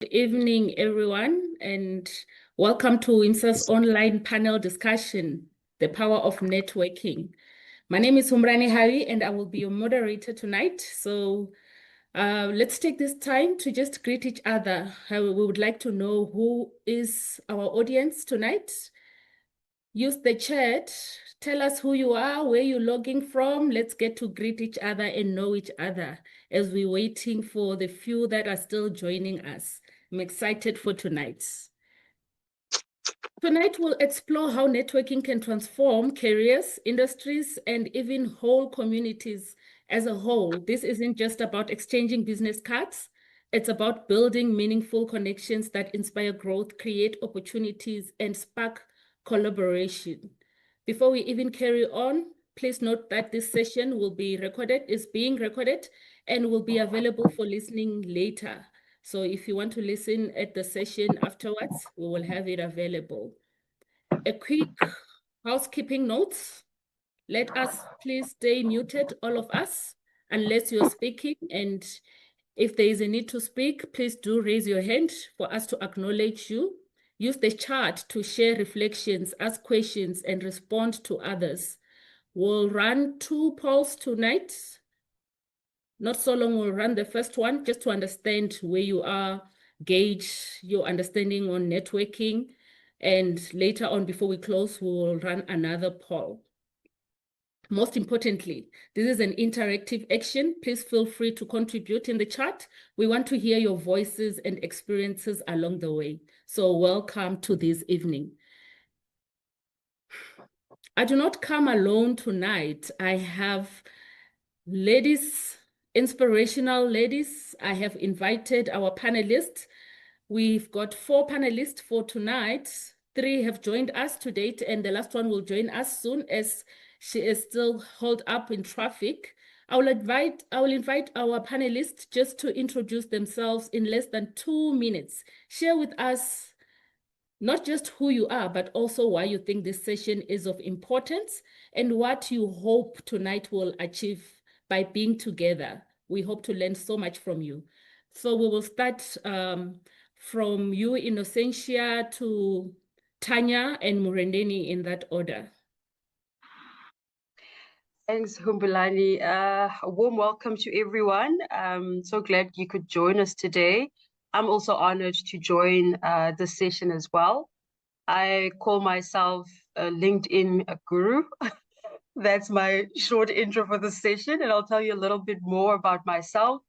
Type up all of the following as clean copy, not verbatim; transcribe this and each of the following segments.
Good evening, everyone, and welcome to 𝗪𝗲's online panel discussion, The Power of Networking. My name is 𝗪𝗵𝘁, and I will be your moderator tonight. So let's take this time to just greet each other. We would like to know who is our audience tonight. Use the chat. Tell us who you are, where you're logging from. Let's get to greet each other and know each other as we're waiting for the few that are still joining us. I'm excited for tonight. Tonight, we'll explore how networking can transform careers, industries, and even whole communities as a whole. This isn't just about exchanging business cards. It's about building meaningful connections that inspire growth, create opportunities, and spark collaboration. Before we even carry on, please note that this session is being recorded, and will be available for listening later. So if you want to listen at the session afterwards, we will have it available. A quick housekeeping note. Let us please stay muted, all of us, unless you're speaking. And if there is a need to speak, please do raise your hand for us to acknowledge you. Use the chat to share reflections, ask questions, and respond to others. We'll run 2 polls tonight. Not so long, we'll run the first one just to understand where you are, gauge your understanding on networking. And later on, before we close, we will run another poll. Most importantly, this is an interactive action. Please feel free to contribute in the chat. We want to hear your voices and experiences along the way. So welcome to this evening. I do not come alone tonight. I have ladies, inspirational ladies. I have invited our panelists. We've got 4 panelists for tonight. 3 have joined us to date, and the last one will join us soon as she is still held up in traffic. I will invite our panelists just to introduce themselves in less than 2 minutes. Share with us not just who you are, but also why you think this session is of importance and what you hope tonight will achieve by being together. We hope to learn so much from you. So we will start from you, Innocentia, to Tanya and Murendeni in that order. Thanks, 𝗪𝗵𝘁. A warm welcome to everyone. So glad you could join us today. I'm also honored to join this session as well. I call myself a LinkedIn guru. That's my short intro for the session, and I'll tell you a little bit more about myself.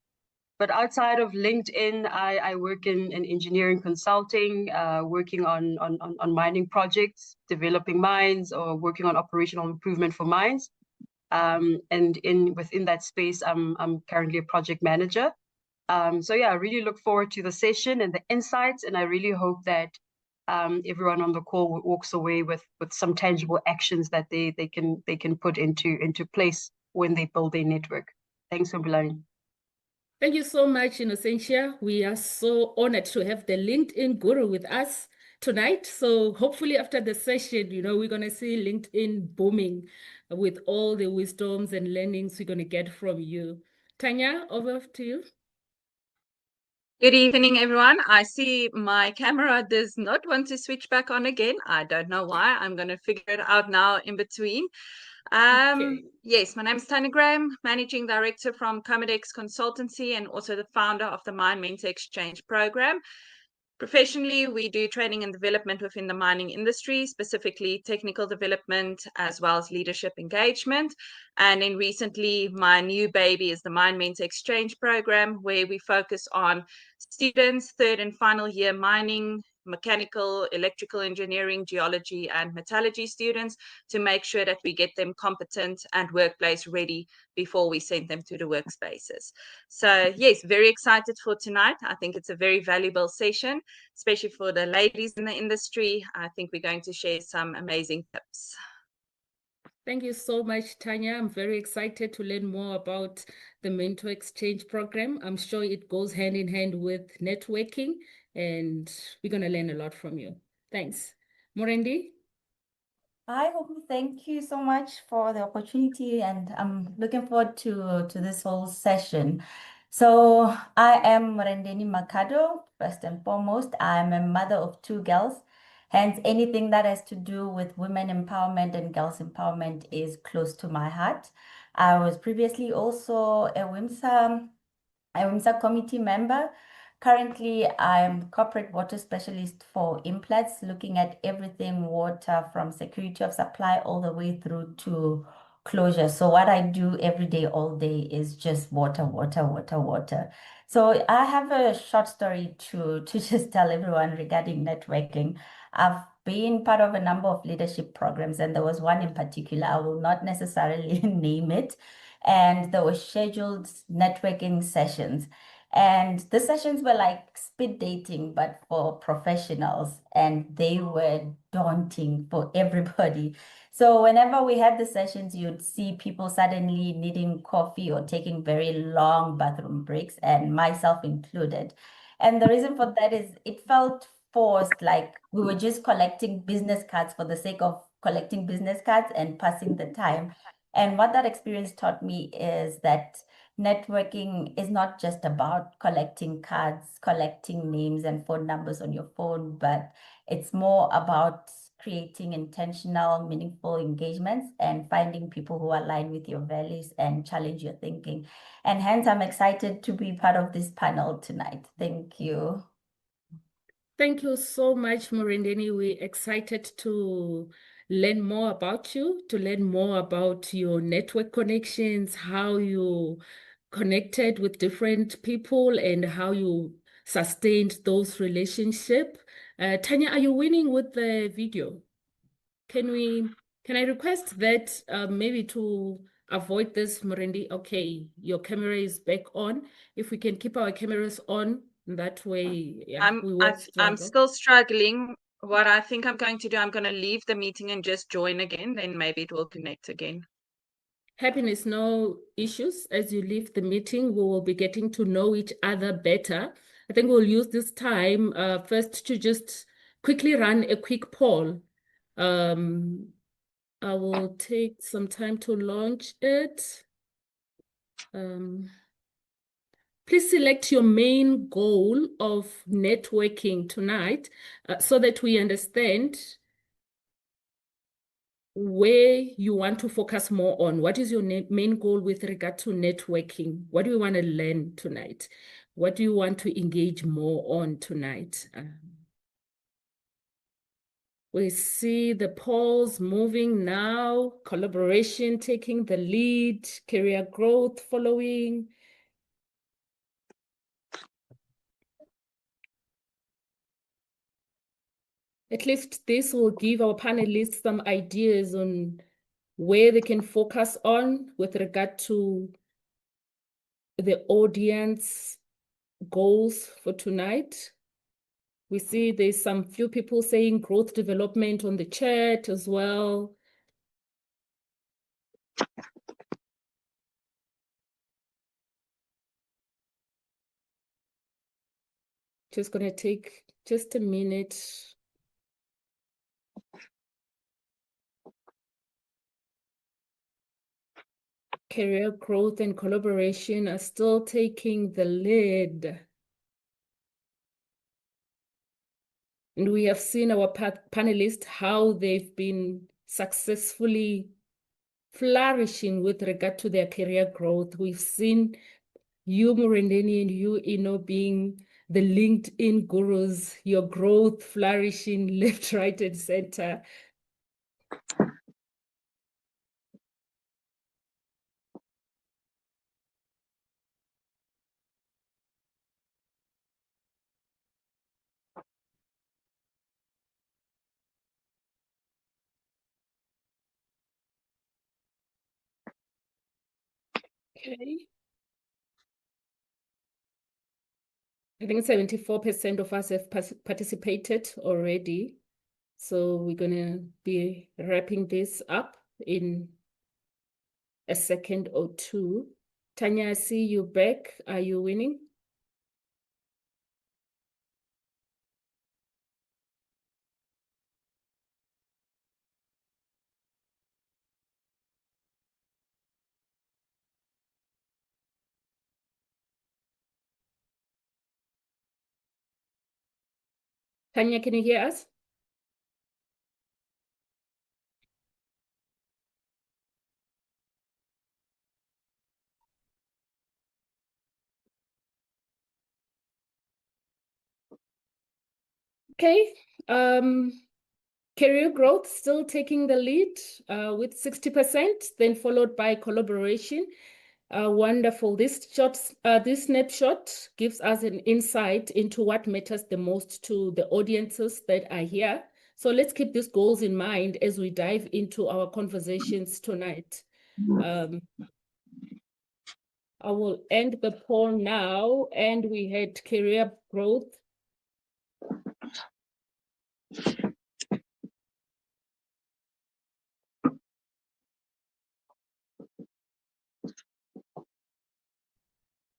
But outside of LinkedIn, I work in engineering consulting, working on mining projects, developing mines, or working on operational improvement for mines. And within that space, I'm currently a project manager. So yeah, I really look forward to the session and the insights, and I really hope that everyone on the call walks away with some tangible actions that they can put into place when they build their network. Thanks, 𝗪𝗵𝘁. Thank you so much, Innocentia. We are so honored to have the LinkedIn guru with us tonight. So hopefully after the session, we're going to see LinkedIn booming with all the wisdoms and learnings we're going to get from you. Tanya, over to you. Good evening, everyone. I see my camera does not want to switch back on again. I don't know why. I'm going to figure it out now in between. Okay. Yes, my name is Tanya Graham, Managing Director from 𝗪𝗪𝘁 Consultancy and also the founder of the Mine Mentor Exchange program. Professionally, we do training and development within the mining industry, specifically technical development as well as leadership engagement. And then recently, my new baby is the Mine Mentor Exchange program, where we focus on students, 3rd and final year mining, mechanical, electrical engineering, geology, and metallurgy students to make sure that we get them competent and workplace ready before we send them to the workspaces. So yes, very excited for tonight. I think it's a very valuable session, especially for the ladies in the industry. I think we're going to share some amazing tips. Thank you so much, Tanya. I'm very excited to learn more about the Mentor Exchange program. I'm sure it goes hand in hand with networking, and we're going to learn a lot from you. Thanks. Murendi? Hi, 𝗪𝗵𝘁. Thank you so much for the opportunity, and I'm looking forward to this whole session. So I am 𝗪𝗵𝘁𝗶, first and foremost. I'm a mother of two girls. Hence, anything that has to do with women empowerment and girls empowerment is close to my heart. I was previously also a 𝗪𝗵𝘁 committee member. Currently, I'm corporate water specialist for IMPLATS, looking at everything water from security of supply all the way through to closure. So what I do every day, all day is just water, water, water, water. So I have a short story to just tell everyone regarding networking. I've been part of a number of leadership programs, and there was one in particular, I will not necessarily name it, and there were scheduled networking sessions. And the sessions were like speed dating, but for professionals, and they were daunting for everybody. So whenever we had the sessions, you'd see people suddenly needing coffee or taking very long bathroom breaks, and myself included. And the reason for that is it felt forced, like we were just collecting business cards for the sake of collecting business cards and passing the time. And what that experience taught me is that networking is not just about collecting cards, collecting names and phone numbers on your phone, but it's more about creating intentional, meaningful engagements and finding people who align with your values and challenge your thinking. And hence, I'm excited to be part of this panel tonight. Thank you. Thank you so much, Murendeni. We're excited to learn more about you, to learn more about your network connections, how you connected with different people and how you sustained those relationships. Tanya, are you winning with the video? Can I request that maybe to avoid this, Murendi? Okay, your camera is back on. If we can keep our cameras on, that way, yeah, we won't I'm struggle. still struggling. What I think I'm going to do, I'm going to leave the meeting and just join again. Then maybe it will connect again. Happiness, no issues. As you leave the meeting, we will be getting to know each other better. I think we'll use this time first to just quickly run a quick poll. I will take some time to launch it. Please select your main goal of networking tonight so that we understand where you want to focus more on. What is your main goal with regard to networking? What do you want to learn tonight? What do you want to engage more on tonight? We see the polls moving now, collaboration taking the lead, career growth following. At least this will give our panelists some ideas on where they can focus on with regard to the audience goals for tonight. We see there's some few people saying growth development on the chat as well. Just gonna take just a minute. Career growth and collaboration are still taking the lead. And we have seen our panelists, how they've been successfully flourishing with regard to their career growth. We've seen you, Murendeni, and you, Ino, being the LinkedIn gurus, your growth flourishing left, right, and center. Okay. I think 74% of us have participated already. So we're going to be wrapping this up in a second or two. Tanya, I see you back. Are you winning? Tanya, can you hear us? Okay. Career growth still taking the lead with 60%, then followed by collaboration. Wonderful. This snapshot gives us an insight into what matters the most to the audiences that are here. So let's keep these goals in mind as we dive into our conversations tonight. I will end the poll now, and we had career growth.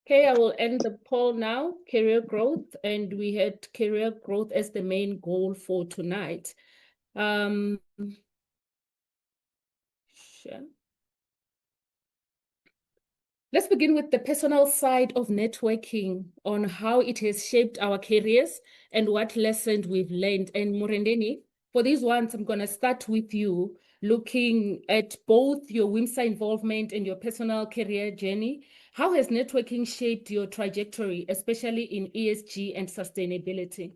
Okay, I will end the poll now, career growth, and we had career growth as the main goal for tonight. Sure. Let's begin with the personal side of networking, on how it has shaped our careers and what lessons we've learned. And Murendeni, for these ones, I'm going to start with you, looking at both your WIMSA involvement and your personal career journey. How has networking shaped your trajectory, especially in ESG and sustainability?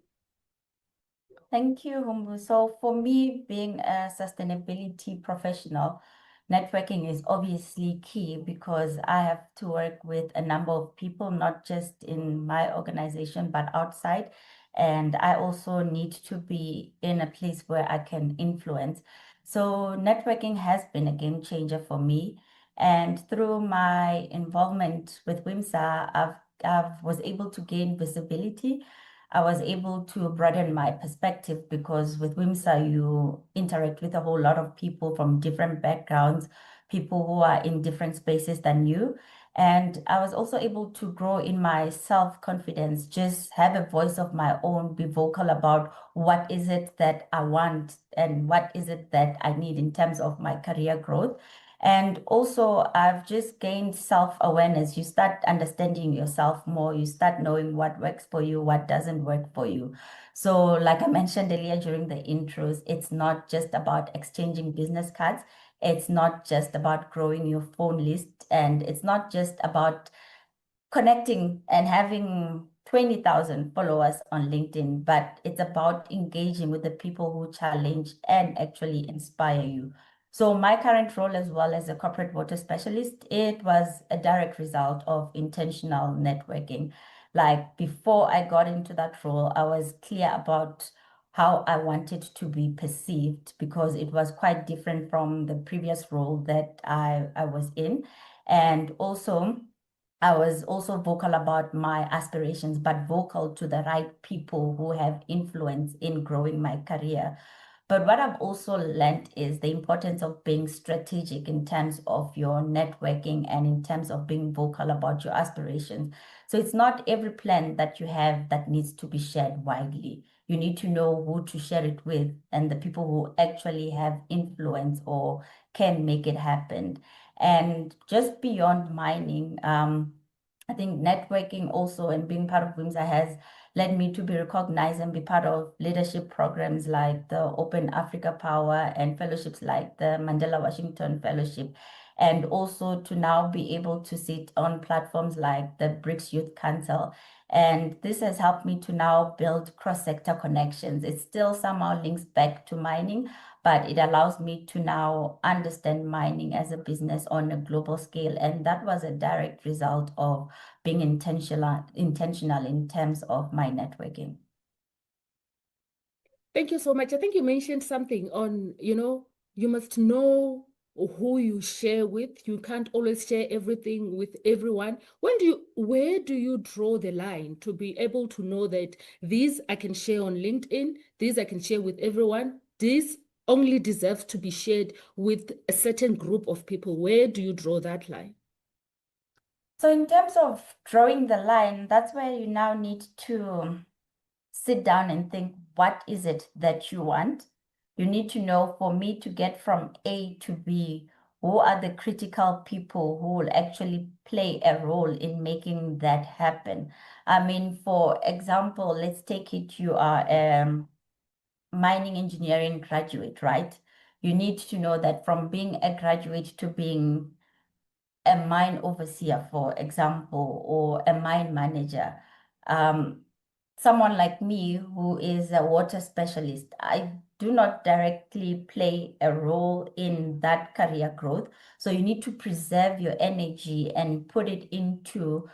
Thank you, Humbu. So for me, being a sustainability professional, networking is obviously key because I have to work with a number of people, not just in my organization, but outside. And I also need to be in a place where I can influence. So networking has been a game changer for me. And through my involvement with WIMSA, I've was able to gain visibility. I was able to broaden my perspective because with WIMSA, you interact with a whole lot of people from different backgrounds, people who are in different spaces than you. And I was also able to grow in my self-confidence, just have a voice of my own, be vocal about what is it that I want and what is it that I need in terms of my career growth. And also, I've just gained self-awareness. You start understanding yourself more. You start knowing what works for you, what doesn't work for you. So, like I mentioned earlier during the intros, it's not just about exchanging business cards. It's not just about growing your phone list. And it's not just about connecting and having 20,000 followers on LinkedIn, but it's about engaging with the people who challenge and actually inspire you. So my current role as well as a corporate water specialist, it was a direct result of intentional networking. Like before I got into that role, I was clear about how I wanted to be perceived because it was quite different from the previous role that I was in. And also, I was also vocal about my aspirations, but vocal to the right people who have influence in growing my career. But what I've also learned is the importance of being strategic in terms of your networking and in terms of being vocal about your aspirations. So it's not every plan that you have that needs to be shared widely. You need to know who to share it with and the people who actually have influence or can make it happen. And just beyond mining, I think networking also and being part of WIMSA has led me to be recognized and be part of leadership programs like the Open Africa Power and fellowships like the Mandela Washington Fellowship, and also to now be able to sit on platforms like the BRICS Youth Council. And this has helped me to now build cross-sector connections. It still somehow links back to mining, but it allows me to now understand mining as a business on a global scale. And that was a direct result of being intentional in terms of my networking. Thank you so much. I think you mentioned something on, you must know who you share with. You can't always share everything with everyone. Where do you draw the line to be able to know that these I can share on LinkedIn, these I can share with everyone, these only deserve to be shared with a certain group of people? Where do you draw that line? So in terms of drawing the line, that's where you now need to sit down and think, what is it that you want? You need to know, for me to get from A to B, who are the critical people who will actually play a role in making that happen. I mean, for example, let's take it, you are mining engineering graduate, right? You need to know that from being a graduate to being a mine overseer, for example, or a mine manager, someone like me who is a water specialist, I do not directly play a role in that career growth. So you need to preserve your energy and put it into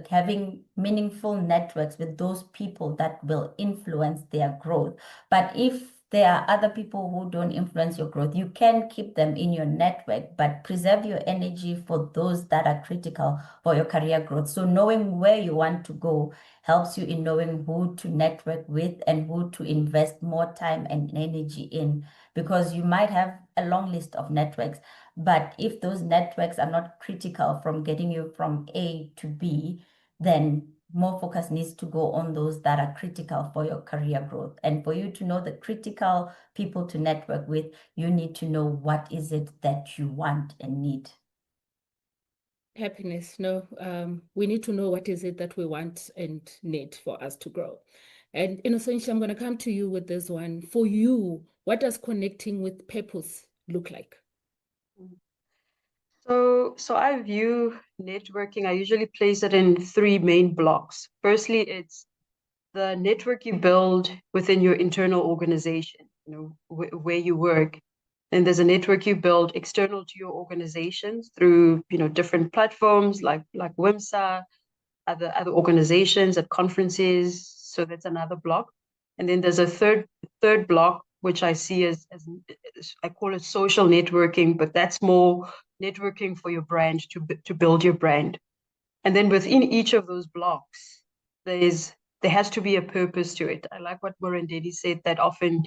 having meaningful networks with those people that will influence their growth. But if there are other people who don't influence your growth, you can keep them in your network, but preserve your energy for those that are critical for your career growth. So knowing where you want to go helps you in knowing who to network with and who to invest more time and energy in, because you might have a long list of networks, but if those networks are not critical from getting you from A to B, then more focus needs to go on those that are critical for your career growth. And for you to know the critical people to network with, you need to know what is it that you want and need. Happiness, no, we need to know what is it that we want and need for us to grow. And Innocent, I'm going to come to you with this one. For you, what does connecting with purpose look like? So I view networking, I usually place it in 3 main blocks. Firstly, it's the network you build within your internal organization, where you work. And there's a network you build external to your organizations through, different platforms like 𝗪𝗵𝘁, other organizations at conferences. So that's another block. And then there's a third block, which I see as I call it social networking, but that's more networking for your brand, to build your brand. And then within each of those blocks, there has to be a purpose to it. I like what 𝗪𝗵𝘁 said, that often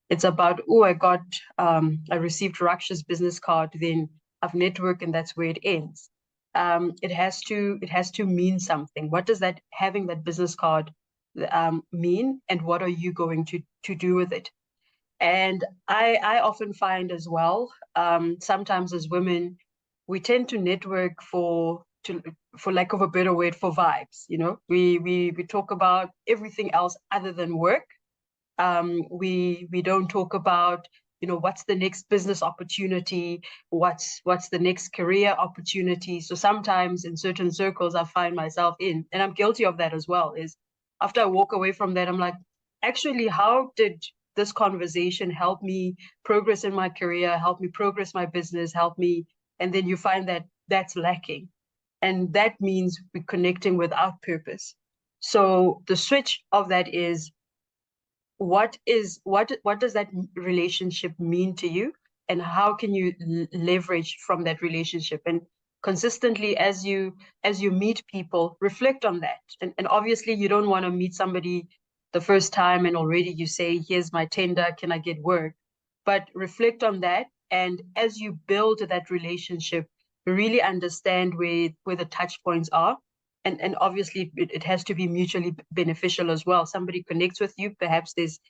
it's about, oh, I received Raksha's business card, then I've networked and that's where it ends. It has to mean something. What does that having that business card mean, and what are you going to do with it? And I often find as well, sometimes as women, we tend to network for lack of a better word, for vibes. We talk about everything else other than work. We don't talk about, what's the next business opportunity, what's the next career opportunity. So sometimes in certain circles I find myself in, and I'm guilty of that as well, is after I walk away from that, I'm like, actually, how did this conversation help me progress in my career, help me progress my business, help me? And then you find that that's lacking. And that means we're connecting without purpose. So the switch of that is, what does that relationship mean to you, and how can you leverage from that relationship? And consistently, as you meet people, reflect on that. And obviously you don't want to meet somebody the first time and already you say, here's my tender, can I get work? But reflect on that, and as you build that relationship, really understand where the touch points are. And obviously it has to be mutually beneficial as well. Somebody connects with you, perhaps there's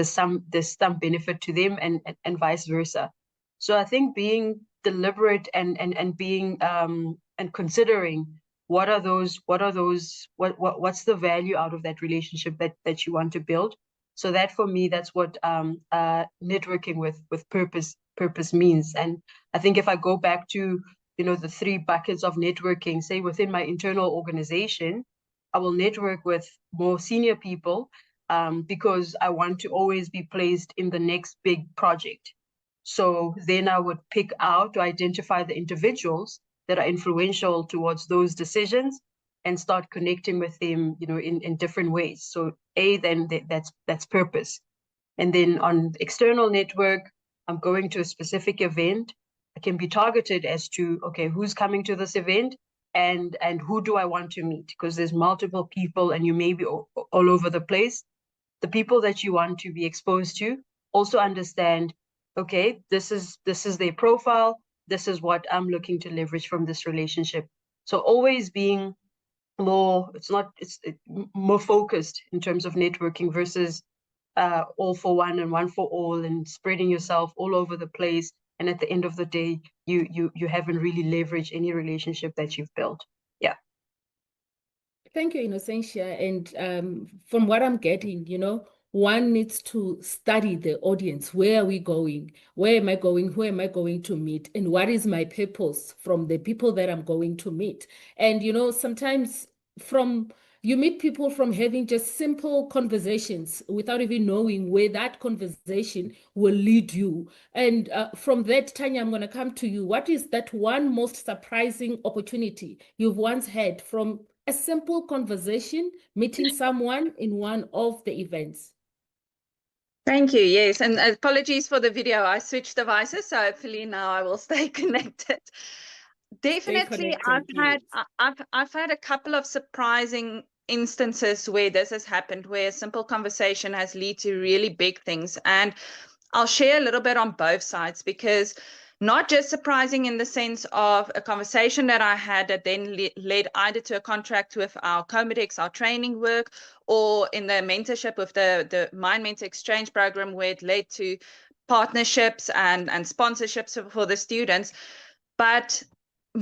some benefit to them, and vice versa. So I think being deliberate and being and considering what's the value out of that relationship that you want to build. So that, for me, that's what networking with purpose means. And I think if I go back to the 3 buckets of networking, say within my internal organization, I will network with more senior people because I want to always be placed in the next big project. So then I would pick out to identify the individuals that are influential towards those decisions and start connecting with them, in different ways. So then that's purpose. And then on external network, I'm going to a specific event. I can be targeted as to, okay, who's coming to this event, and who do I want to meet? Because there's multiple people and you may be all over the place. The people that you want to be exposed to, also understand, okay, this is their profile, this is what I'm looking to leverage from this relationship. So always being more focused in terms of networking versus all for one and one for all, and spreading yourself all over the place and at the end of the day, you haven't really leveraged any relationship that you've built. Yeah. Thank you, Innocentia. And from what I'm getting, one needs to study the audience. Where are we going? Where am I going? Who am I going to meet? And what is my purpose from the people that I'm going to meet? And, sometimes you meet people from having just simple conversations without even knowing where that conversation will lead you. And from that, Tanya, I'm going to come to you. What is that one most surprising opportunity you've once had from a simple conversation, meeting someone in one of the events? Thank you. Yes, and apologies for the video. I switched devices, so hopefully now I will stay connected. Definitely, I've had a couple of surprising instances where this has happened, where a simple conversation has led to really big things. And I'll share a little bit on both sides, because not just surprising in the sense of a conversation that I had that then led either to a contract with our 𝗪𝗵𝘁, our training work, or in the mentorship with the Mind Mentor Exchange program, where it led to partnerships and sponsorships for the students. But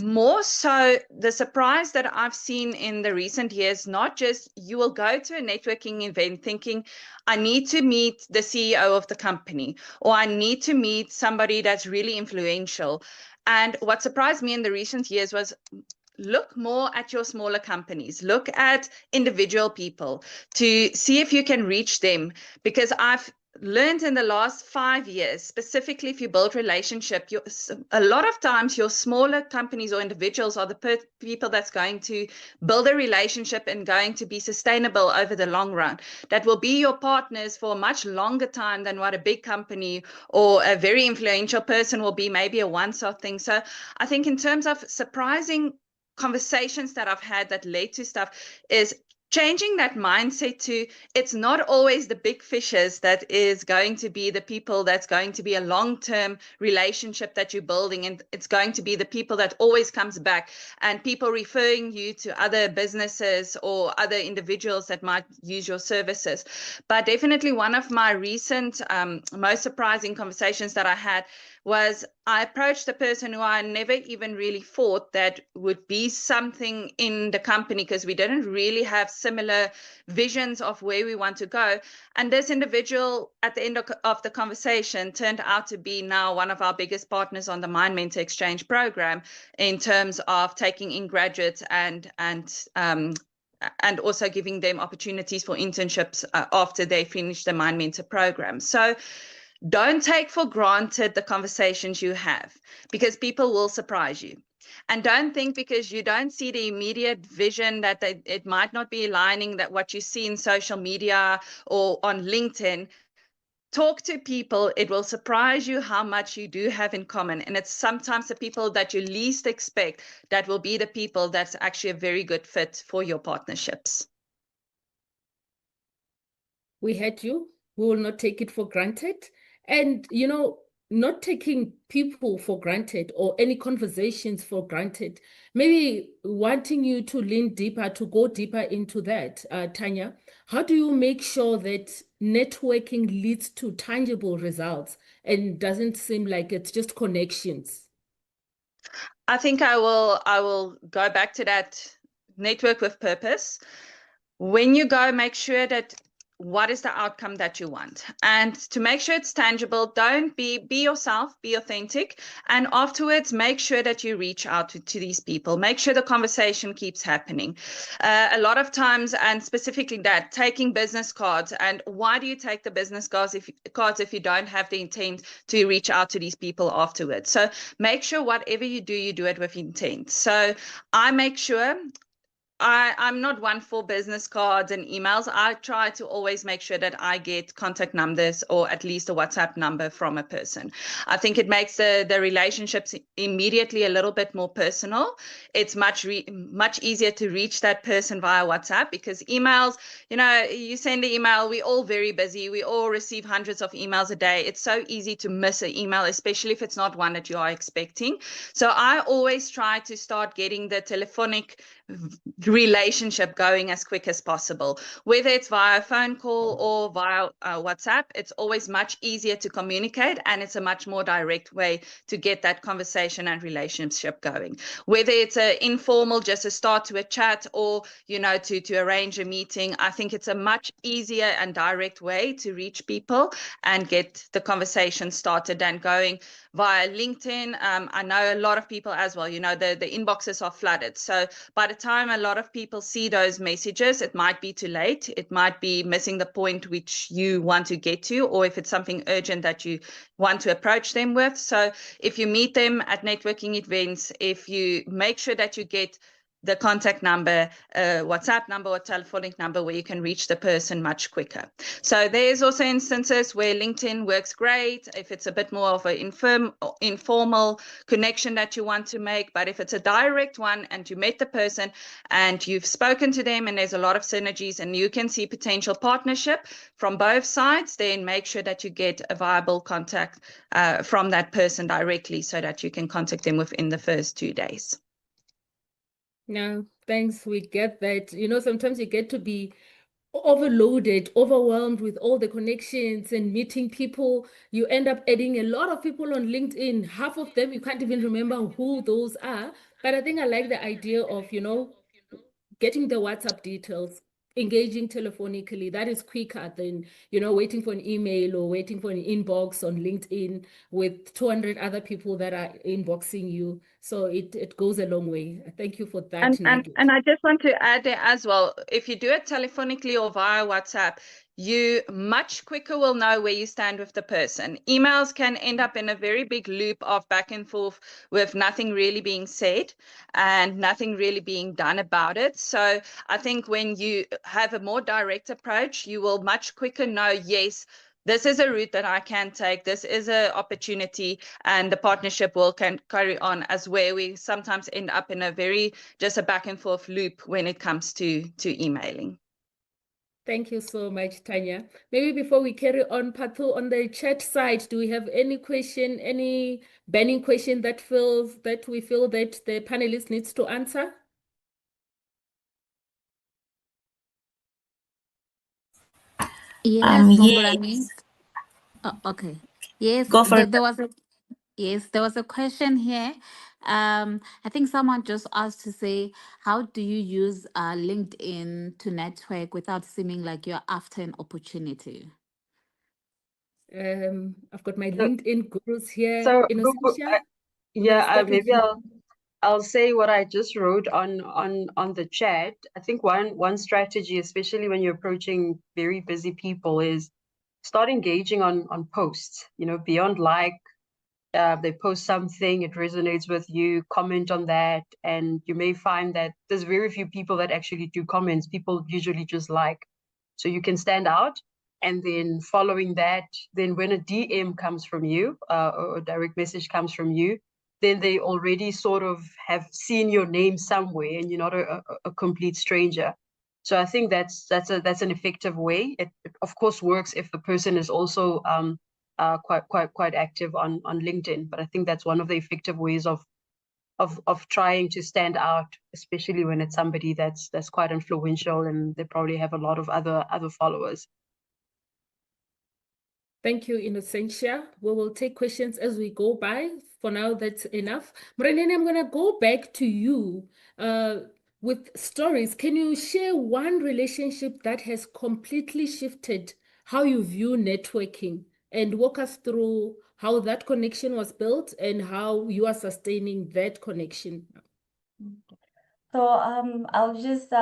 more so, the surprise that I've seen in the recent years, not just you will go to a networking event thinking, I need to meet the CEO of the company, or I need to meet somebody that's really influential. And what surprised me in the recent years was, look more at your smaller companies, look at individual people to see if you can reach them. Because I've learned in the last 5 years, specifically if you build relationship, a lot of times your smaller companies or individuals are the people that's going to build a relationship and going to be sustainable over the long run. That will be your partners for a much longer time than what a big company or a very influential person will be, maybe a once-off thing. So I think in terms of surprising conversations that I've had that led to stuff is changing that mindset to, it's not always the big fishes that is going to be the people that's going to be a long-term relationship that you're building, and it's going to be the people that always comes back, and people referring you to other businesses or other individuals that might use your services. But definitely one of my recent most surprising conversations that I had was, I approached a person who I never even really thought that would be something in the company, because we didn't really have similar visions of where we want to go. And this individual at the end of the conversation turned out to be now one of our biggest partners on the Mind Mentor Exchange program, in terms of taking in graduates and also giving them opportunities for internships after they finish the Mind Mentor program. So don't take for granted the conversations you have, because people will surprise you. And don't think because you don't see the immediate vision that it might not be aligning that what you see in social media or on LinkedIn. Talk to people. It will surprise you how much you do have in common. And it's sometimes the people that you least expect that will be the people that's actually a very good fit for your partnerships. We had you. We will not take it for granted. And, not taking people for granted or any conversations for granted, maybe wanting you to lean deeper, to go deeper into that, Tanya. How do you make sure that networking leads to tangible results and doesn't seem like it's just connections? I think I will go back to that network with purpose. When you go, make sure that what is the outcome that you want, and to make sure it's tangible. Don't be yourself, be authentic, and afterwards make sure that you reach out to these people. Make sure the conversation keeps happening. A lot of times, and specifically that, taking business cards. And why do you take the business cards if you don't have the intent to reach out to these people afterwards? So make sure whatever you do it with intent. So I make sure I'm not one for business cards and emails. I try to always make sure that I get contact numbers, or at least a WhatsApp number from a person. I think it makes the relationships immediately a little bit more personal. It's much easier to reach that person via WhatsApp, because emails, you send an email, we're all very busy. We all receive hundreds of emails a day. It's so easy to miss an email, especially if it's not one that you are expecting. So I always try to start getting the telephonic relationship going as quick as possible. Whether it's via phone call or via WhatsApp, it's always much easier to communicate, and it's a much more direct way to get that conversation and relationship going. Whether it's an informal, just a start to a chat, or, you know, to arrange a meeting, I think it's a much easier and direct way to reach people and get the conversation started than going via LinkedIn. I know a lot of people as well, you know, the inboxes are flooded. So by the time a lot of people see those messages, it might be too late. It might be missing the point which you want to get to, or if it's something urgent that you want to approach them with. So if you meet them at networking events, if you make sure that you get the contact number, WhatsApp number or telephonic number where you can reach the person much quicker. So there's also instances where LinkedIn works great if it's a bit more of an informal connection that you want to make. But if it's a direct one and you met the person and you've spoken to them and there's a lot of synergies and you can see potential partnership from both sides, then make sure that you get a viable contact from that person directly so that you can contact them within the first 2 days. No, thanks. We get that. You know, sometimes you get to be overloaded, overwhelmed with all the connections and meeting people. You end up adding a lot of people on LinkedIn. Half of them, you can't even remember who those are. But I think I like the idea of, you know, getting the WhatsApp details, engaging telephonically. That is quicker than, you know, waiting for an email or waiting for an inbox on LinkedIn with 200 other people that are inboxing you. So it goes a long way. Thank you for that. And I just want to add there as well, if you do it telephonically or via WhatsApp, you much quicker will know where you stand with the person. Emails can end up in a very big loop of back and forth with nothing really being said and nothing really being done about it. So I think when you have a more direct approach, you will much quicker know, yes, this is a route that I can take, this is an opportunity, and the partnership will can carry on, as where we sometimes end up in a very just a back and forth loop when it comes to emailing. Thank you so much, Tanya. Maybe before we carry on, Pathu, on the chat side, do we have any question, any burning question that we feel that the panelist needs to answer? Yes, Yes. okay. Yes, Go for it. there was a question here. I think someone just asked to say, how do you use LinkedIn to network without seeming like you're after an opportunity? I've got my LinkedIn gurus here. So, Innocentia, maybe I'll say what I just wrote on the chat. I think one strategy, especially when you're approaching very busy people, is start engaging on posts. You know, beyond like they post something, it resonates with you, comment on that, and you may find that there's very few people that actually do comments. People usually just like, so you can stand out. And then following that, then when a DM comes from you, or a direct message comes from you, then they already sort of have seen your name somewhere, and you're not a complete stranger. So I think that's an effective way. It of course works if the person is also quite active on LinkedIn. But I think that's one of the effective ways of trying to stand out, especially when it's somebody that's quite influential and they probably have a lot of other followers. Thank you, Innocentia. We will take questions as we go by. For now, that's enough. Mrendeni, I'm going to go back to you with stories. Can you share one relationship that has completely shifted how you view networking, and walk us through how that connection was built and how you are sustaining that connection? So I'll just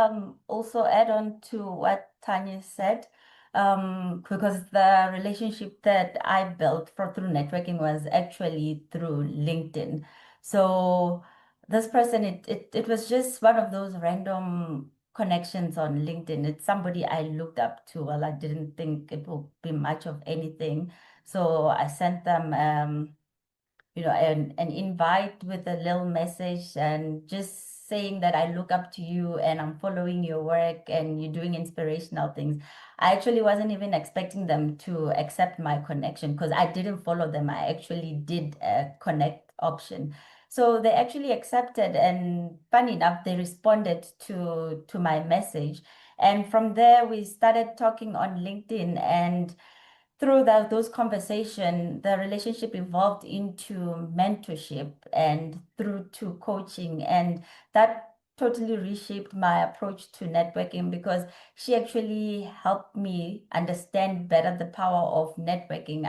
also add on to what Tanya said, because the relationship that I built through networking was actually through LinkedIn. So this person, it was just one of those random connections on LinkedIn. It's somebody I looked up to. Well, I didn't think it would be much of anything. So I sent them you know, an invite with a little message and just saying that I look up to you and I'm following your work and you're doing inspirational things. I actually wasn't even expecting them to accept my connection because I didn't follow them. I actually did a connect option. So they actually accepted, and funny enough, they responded to my message. And from there, we started talking on LinkedIn, and through those conversations, the relationship evolved into mentorship and through to coaching. And that totally reshaped my approach to networking, because she actually helped me understand better the power of networking.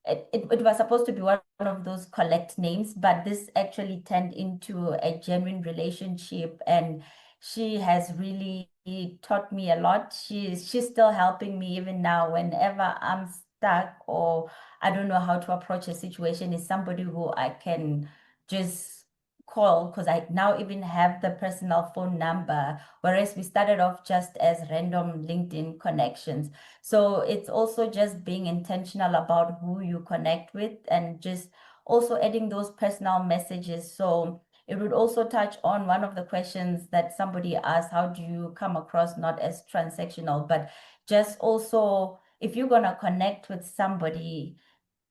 It was supposed to be one of those collect names, but this actually turned into a genuine relationship, and she has really taught me a lot. She's still helping me even now whenever I'm stuck or I don't know how to approach a situation. Is somebody who I can just call, because I now even have the personal phone number, whereas we started off just as random LinkedIn connections. So it's also just being intentional about who you connect with, and just also adding those personal messages. So it would also touch on one of the questions that somebody asked: how do you come across not as transactional, but just also, if you're going to connect with somebody,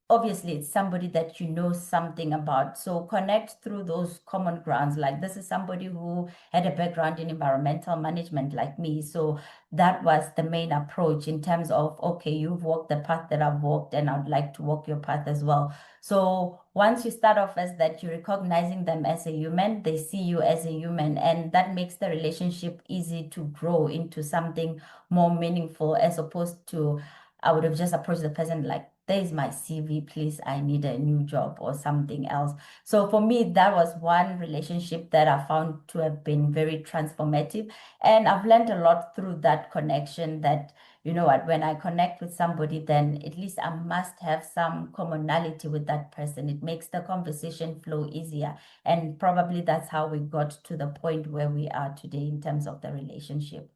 obviously it's somebody that you know something about. So connect through those common grounds. Like, this is somebody who had a background in environmental management like me. So that was the main approach, in terms of, okay, you've walked the path that I've walked, and I'd like to walk your path as well. So once you start off as that, you're recognizing them as a human, they see you as a human, and that makes the relationship easy to grow into something more meaningful, as opposed to, I would have just approached the person like, there's my CV, please, I need a new job or something else. So for me, that was one relationship that I found to have been very transformative. And I've learned a lot through that connection, that, you know what, when I connect with somebody, then at least I must have some commonality with that person. It makes the conversation flow easier. And probably that's how we got to the point where we are today in terms of the relationship.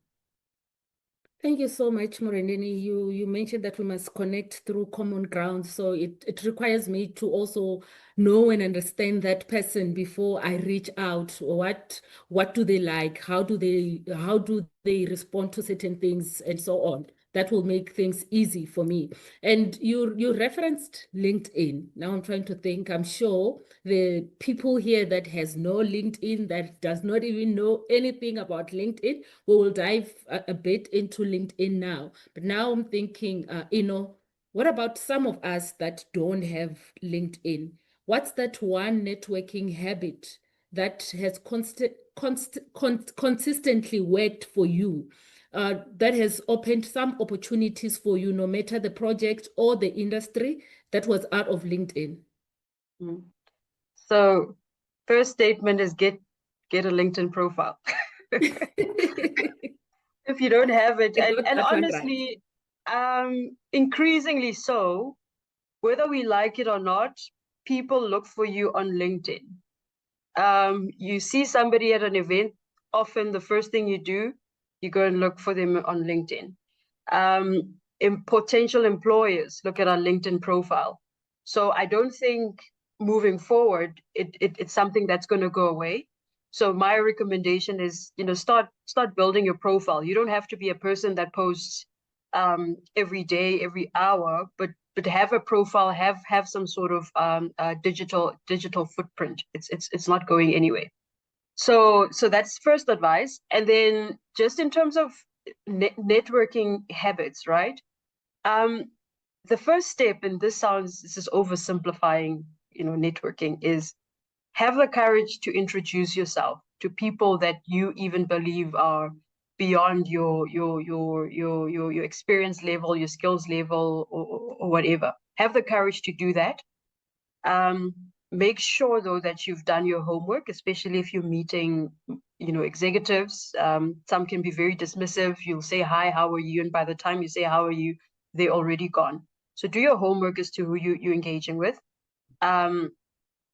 Thank you so much, Morendeni. You mentioned that we must connect through common ground. So it requires me to also know and understand that person before I reach out. What do they like? How do they respond to certain things, and so on? That will make things easy for me. And you referenced LinkedIn. Now I'm trying to think. I'm sure the people here that has no LinkedIn, that does not even know anything about LinkedIn, we will dive a bit into LinkedIn now. But now I'm thinking, what about some of us that don't have LinkedIn? What's that one networking habit that has consistently worked for you? That has opened some opportunities for you, no matter the project or the industry, that was out of LinkedIn? So first statement is get a LinkedIn profile. If you don't have it, and honestly, increasingly so, whether we like it or not, people look for you on LinkedIn. You see somebody at an event, often the first thing you do, you go and look for them on LinkedIn. Potential employers look at our LinkedIn profile. So I don't think moving forward, it's something that's going to go away. So my recommendation is, start building your profile. You don't have to be a person that posts every day, every hour, but have a profile, have some sort of digital footprint. It's not going anywhere. So that's first advice. And then just in terms of networking habits, right? The first step, and this is oversimplifying, networking, is have the courage to introduce yourself to people that you even believe are beyond your experience level, your skills level, or whatever. Have the courage to do that. Make sure, though, that you've done your homework, especially if you're meeting, executives. Some can be very dismissive. You'll say, hi, how are you? And by the time you say, how are you, they're already gone. So do your homework as to who you're engaging with. And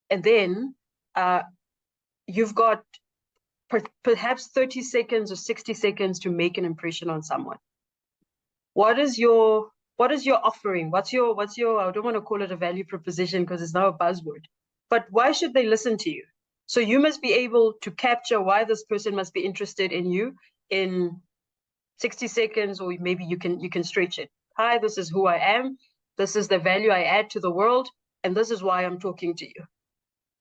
then you've got perhaps 30 seconds or 60 seconds to make an impression on someone. What is your offering? What's your, I don't want to call it a value proposition because it's now a buzzword, but why should they listen to you? So you must be able to capture why this person must be interested in you in 60 seconds, or maybe you can stretch it. Hi, this is who I am. This is the value I add to the world, and this is why I'm talking to you.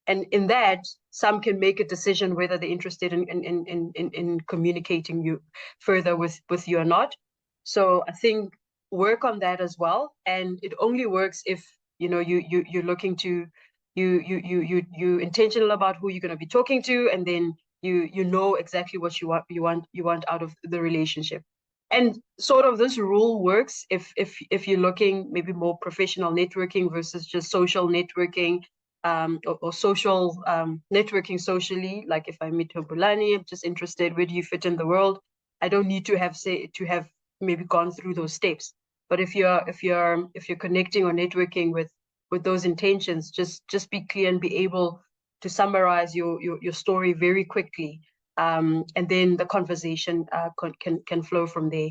And in that, some can make a decision whether they're interested in communicating you further with you or not. So I think work on that as well. And it only works if you're looking to you intentional about who you're going to be talking to, and then you know exactly what you want out of the relationship. And sort of this rule works if you're looking maybe more professional networking versus just social networking, or social networking socially. Like if I meet 𝗪𝗵𝘁, I'm just interested, where do you fit in the world? I don't need to have maybe gone through those steps. But if you're connecting or networking with those intentions, just be clear and be able to summarize your story very quickly, and then the conversation can flow from there.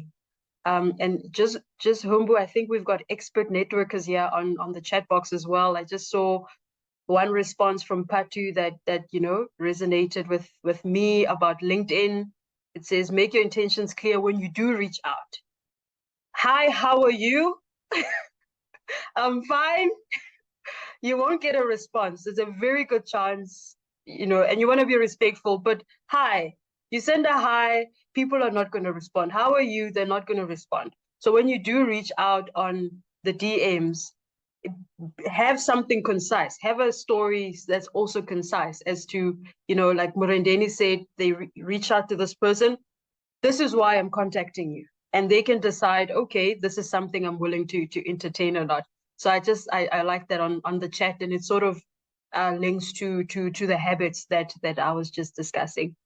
And just Humbu, I think we've got expert networkers here on the chat box as well. I just saw one response from Patu that resonated with me about LinkedIn. It says, make your intentions clear when you do reach out. Hi, how are you? I'm fine. You won't get a response. There's a very good chance, and you want to be respectful, but hi, you send a hi, people are not going to respond. How are you? They're not going to respond. So when you do reach out on the DMs, have something concise, have a story that's also concise as to, like Murendeni said, they reach out to this person. This is why I'm contacting you. And they can decide, okay, this is something I'm willing to entertain or not. So I like that on the chat, and it sort of links to the habits that I was just discussing.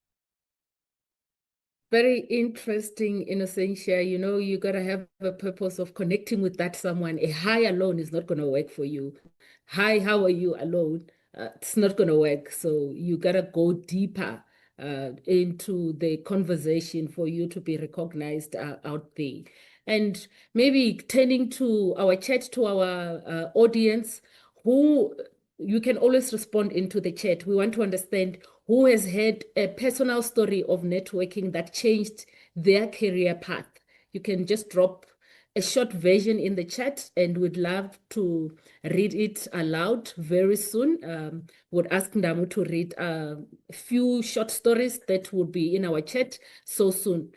Very interesting, Innocentia. You got to have a purpose of connecting with that someone. A hi alone is not going to work for you. Hi, how are you alone? It's not going to work. So you got to go deeper into the conversation for you to be recognized out there. And maybe turning to our chat, to our audience, who you can always respond into the chat. We want to understand who has had a personal story of networking that changed their career path. You can just drop a short version in the chat, and we'd love to read it aloud very soon. Would ask Ndamu to read a few short stories that would be in our chat so soon.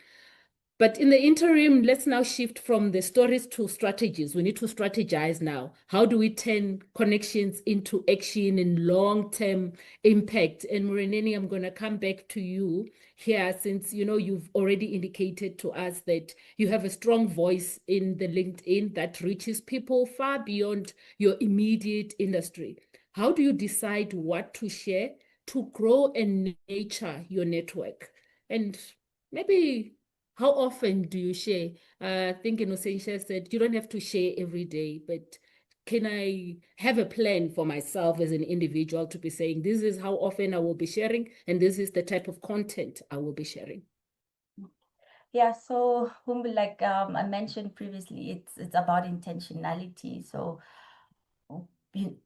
But in the interim, let's now shift from the stories to strategies. We need to strategize now. How do we turn connections into action and long-term impact? And Murendeni, I'm going to come back to you here, since you've already indicated to us that you have a strong voice in the LinkedIn that reaches people far beyond your immediate industry. How do you decide what to share to grow and nurture your network? And maybe, how often do you share? I think Innocentia said you don't have to share every day, but can I have a plan for myself as an individual to be saying, this is how often I will be sharing, and this is the type of content I will be sharing? Yeah, so like I mentioned previously, it's about intentionality. So you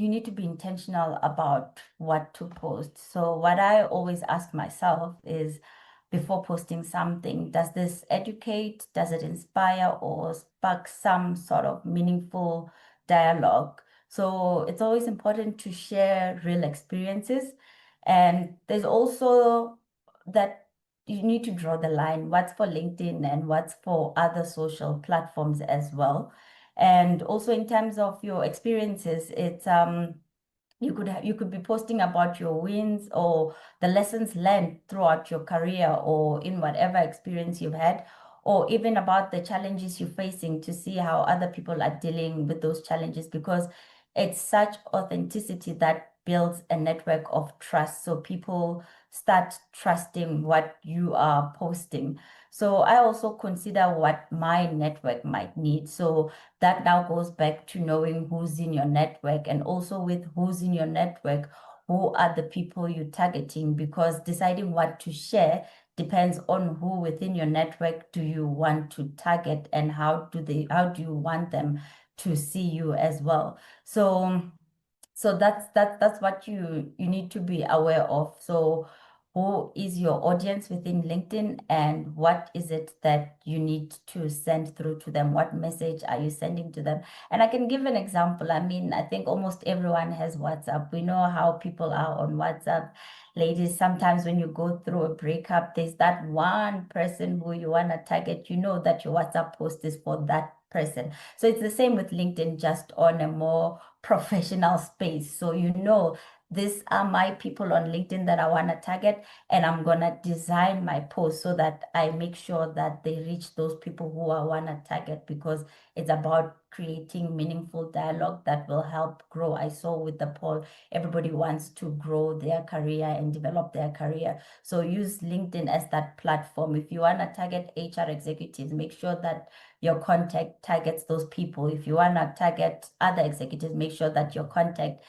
need to be intentional about what to post. So what I always ask myself is, before posting something, does this educate, does it inspire, or spark some sort of meaningful dialogue? So it's always important to share real experiences. And there's also that you need to draw the line, what's for LinkedIn and what's for other social platforms as well. And also in terms of your experiences, it's you could be posting about your wins or the lessons learned throughout your career or in whatever experience you've had, or even about the challenges you're facing, to see how other people are dealing with those challenges, because it's such authenticity that builds a network of trust. So people start trusting what you are posting. So I also consider what my network might need. So that now goes back to knowing who's in your network, and also with who's in your network, who are the people you're targeting, because deciding what to share depends on who within your network do you want to target, and how do you want them to see you as well. So that's what you need to be aware of. So who is your audience within LinkedIn and what is it that you need to send through to them? What message are you sending to them? And I can give an example. I mean, I think almost everyone has WhatsApp. We know how people are on WhatsApp. Ladies, sometimes when you go through a breakup, there's that one person who you want to target. You know that your WhatsApp post is for that person. So it's the same with LinkedIn, just on a more professional space. So you know, these are my people on LinkedIn that I want to target, and I'm going to design my post so that I make sure that they reach those people who I want to target, because it's about creating meaningful dialogue that will help grow. I saw with the poll, everybody wants to grow their career and develop their career. So use LinkedIn as that platform. If you want to target HR executives, make sure that your contact targets those people. If you want to target other executives, make sure that your content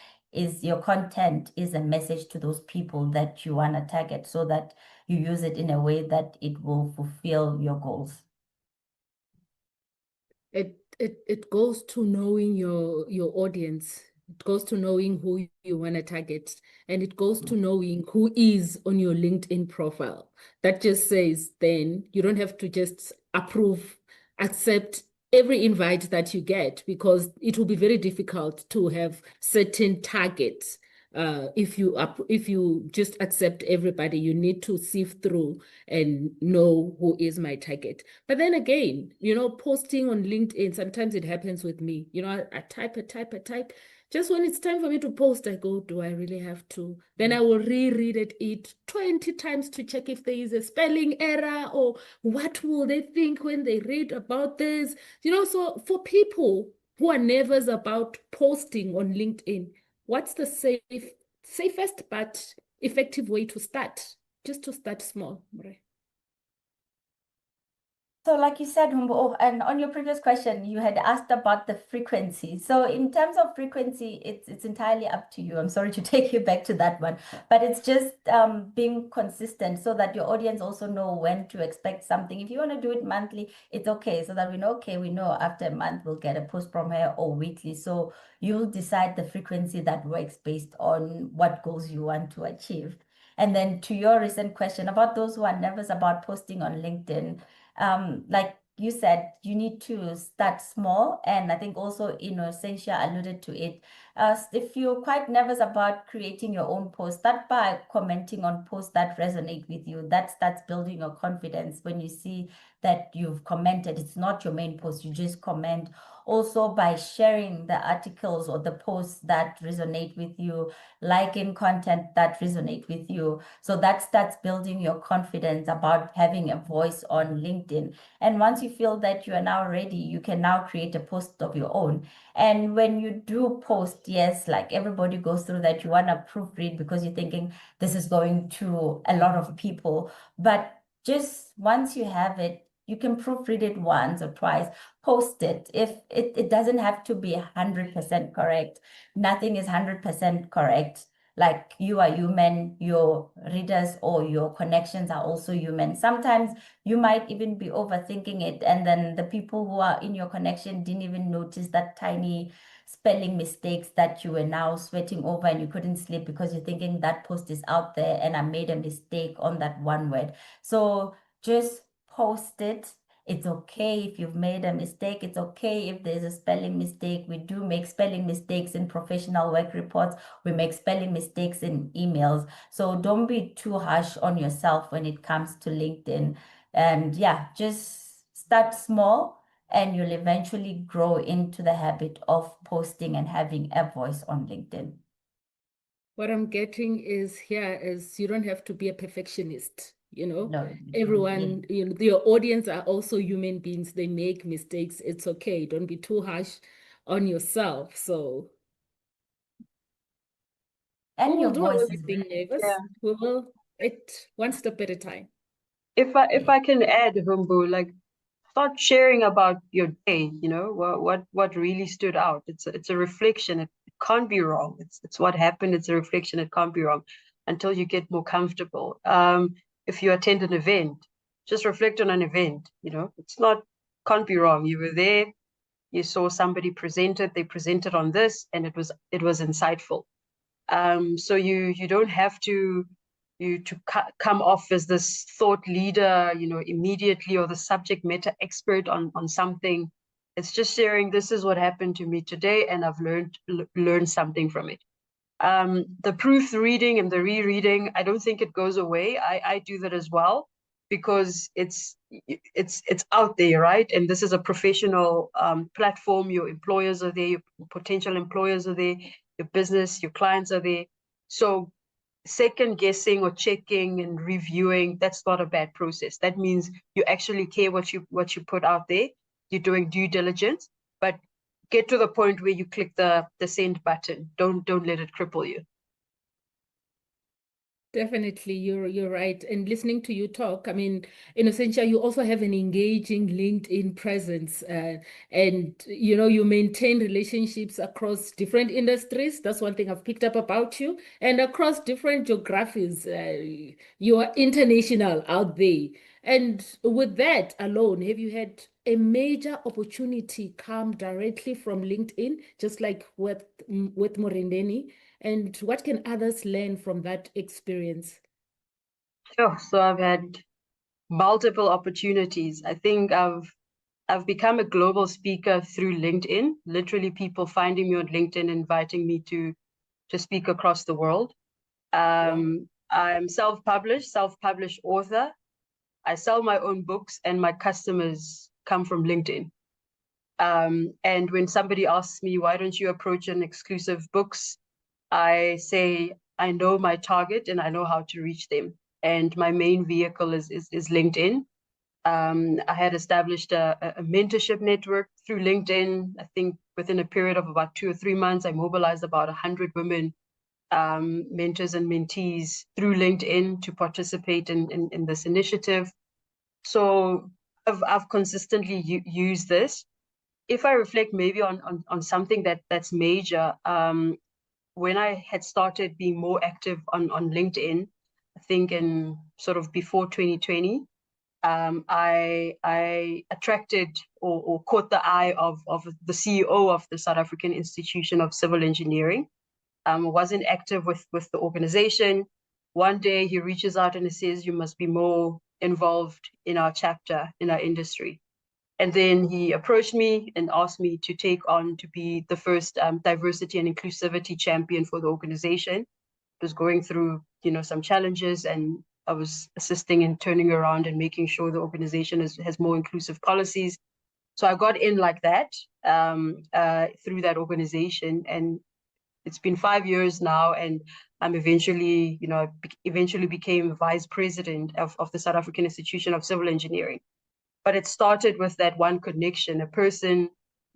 is a message to those people that you want to target, so that you use it in a way that it will fulfill your goals. It goes to knowing your audience. It goes to knowing who you want to target, and it goes to knowing who is on your LinkedIn profile. That just says then you don't have to just accept every invite that you get, because it will be very difficult to have certain targets. If you just accept everybody, you need to sift through and know who is my target. But then again, posting on LinkedIn, sometimes it happens with me. I type. Just when it's time for me to post, I go, do I really have to? Then I will reread it 20 times to check if there is a spelling error, or what will they think when they read about this? So for people who are nervous about posting on LinkedIn, what's the safest but effective way to start? Just to start small, Mure. So like you said, Humbo, and on your previous question, you had asked about the frequency. So in terms of frequency, it's entirely up to you. I'm sorry to take you back to that one, but it's just being consistent so that your audience also know when to expect something. If you want to do it monthly, it's okay, so that we know, okay, we know after a month we'll get a post from her, or weekly. So you'll decide the frequency that works based on what goals you want to achieve. And then to your recent question about those who are nervous about posting on LinkedIn, like you said, you need to start small. And I think also, Essentia alluded to it. If you're quite nervous about creating your own post, start by commenting on posts that resonate with you. That starts building your confidence. When you see that you've commented, it's not your main post, you just comment. Also, by sharing the articles or the posts that resonate with you, liking content that resonate with you. So that starts building your confidence about having a voice on LinkedIn. And once you feel that you are now ready, you can now create a post of your own. And when you do post, yes, like everybody goes through that, you want to proofread because you're thinking this is going to a lot of people. But just once you have it, you can proofread it once or twice, post it. If it doesn't have to be 100% correct. Nothing is 100% correct. Like, you are human, your readers or your connections are also human. Sometimes you might even be overthinking it, and then the people who are in your connection didn't even notice that tiny spelling mistakes that you were now sweating over, and you couldn't sleep because you're thinking that post is out there and I made a mistake on that one word. So just post it. It's okay if you've made a mistake. It's okay if there's a spelling mistake. We do make spelling mistakes in professional work reports. We make spelling mistakes in emails. So don't be too harsh on yourself when it comes to LinkedIn. And yeah, just start small, and you'll eventually grow into the habit of posting and having a voice on LinkedIn. What I'm getting is you don't have to be a perfectionist. No, Everyone, your audience are also human beings. They make mistakes. It's okay. Don't be too harsh on yourself. So, and we your will do voice away is with being nervous. Yeah. We will one step at a time. If I can add, Humbo, like, start sharing about your day, what really stood out. It's a reflection. It can't be wrong. It's what happened. It's a reflection. It can't be wrong until you get more comfortable. If you attend an event, just reflect on an event. Can't be wrong. You were there, you saw somebody presented, they presented on this, and it was insightful. So you don't have to to come off as this thought leader, immediately, or the subject matter expert on something. It's just sharing, this is what happened to me today, and I've learned something from it. The proofreading and the rereading, I don't think it goes away. I do that as well, because it's out there, right? And this is a professional platform. Your employers are there, your potential employers are there, your business, your clients are there. So second guessing or checking and reviewing, that's not a bad process. That means you actually care what you put out there. You're doing due diligence, but get to the point where you click the send button. Don't let it cripple you. Definitely, you're right. And listening to you talk, I mean, in Essentia, you also have an engaging LinkedIn presence, and you maintain relationships across different industries. That's one thing I've picked up about you, and across different geographies. You are international out there. And with that alone, have you had a major opportunity come directly from LinkedIn, just like with Morendeni? And what can others learn from that experience? Sure. So I've had multiple opportunities. I think I've become a global speaker through LinkedIn. Literally, people finding me on LinkedIn, inviting me to speak across the world. I'm self-published author. I sell my own books, and my customers come from LinkedIn. And when somebody asks me, why don't you approach an exclusive books, I say, I know my target and I know how to reach them. And my main vehicle is LinkedIn. I had established a mentorship network through LinkedIn. I think within a period of about 2 or 3 months, I mobilized about 100 women, mentors and mentees through LinkedIn to participate in this initiative. So I've consistently used this. If I reflect maybe on something that's major, when I had started being more active on LinkedIn, I think in sort of before 2020, I attracted or caught the eye of the CEO of the South African Institution of Civil Engineering. Wasn't active with the organization. One day he reaches out and he says, you must be more involved in our chapter, in our industry. And then he approached me and asked me to take on to be the first diversity and inclusivity champion for the organization. It was going through, some challenges, and I was assisting in turning around and making sure the organization has more inclusive policies. So I got in like that through that organization, and it's been 5 years now, and I'm eventually became vice president of the South African Institution of Civil Engineering. But it started with that one connection, a person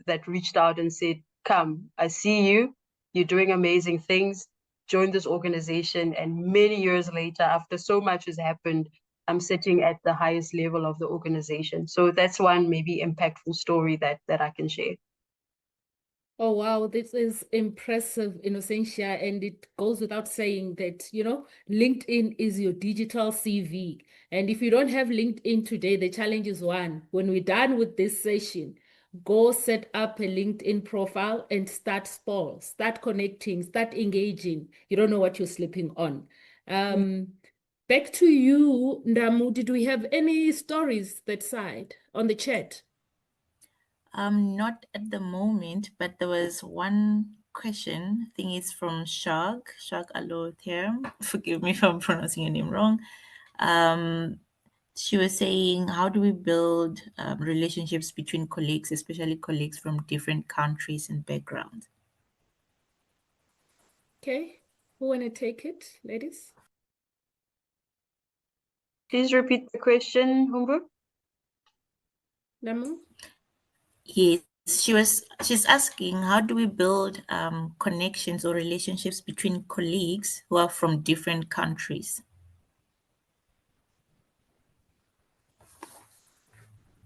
that reached out and said, come, I see you, you're doing amazing things, join this organization. And many years later, after so much has happened, I'm sitting at the highest level of the organization. So that's one maybe impactful story that I can share. Oh, wow, this is impressive, Innocentia, and it goes without saying that, LinkedIn is your digital CV. And if you don't have LinkedIn today, the challenge is one. When we're done with this session, go set up a LinkedIn profile and start small, start connecting, start engaging. You don't know what you're slipping on. Back to you, Ndamu. Did we have any stories that side on the chat? Not at the moment, but there was one question. I think it's from 𝗪𝗲𝗿𝗲𝗱. Forgive me if I'm pronouncing your name wrong. She was saying, how do we build relationships between colleagues, especially colleagues from different countries and backgrounds? Okay, who want to take it, ladies? Please repeat the question, Humbu. Ndamu? Yes, she's asking, how do we build connections or relationships between colleagues who are from different countries?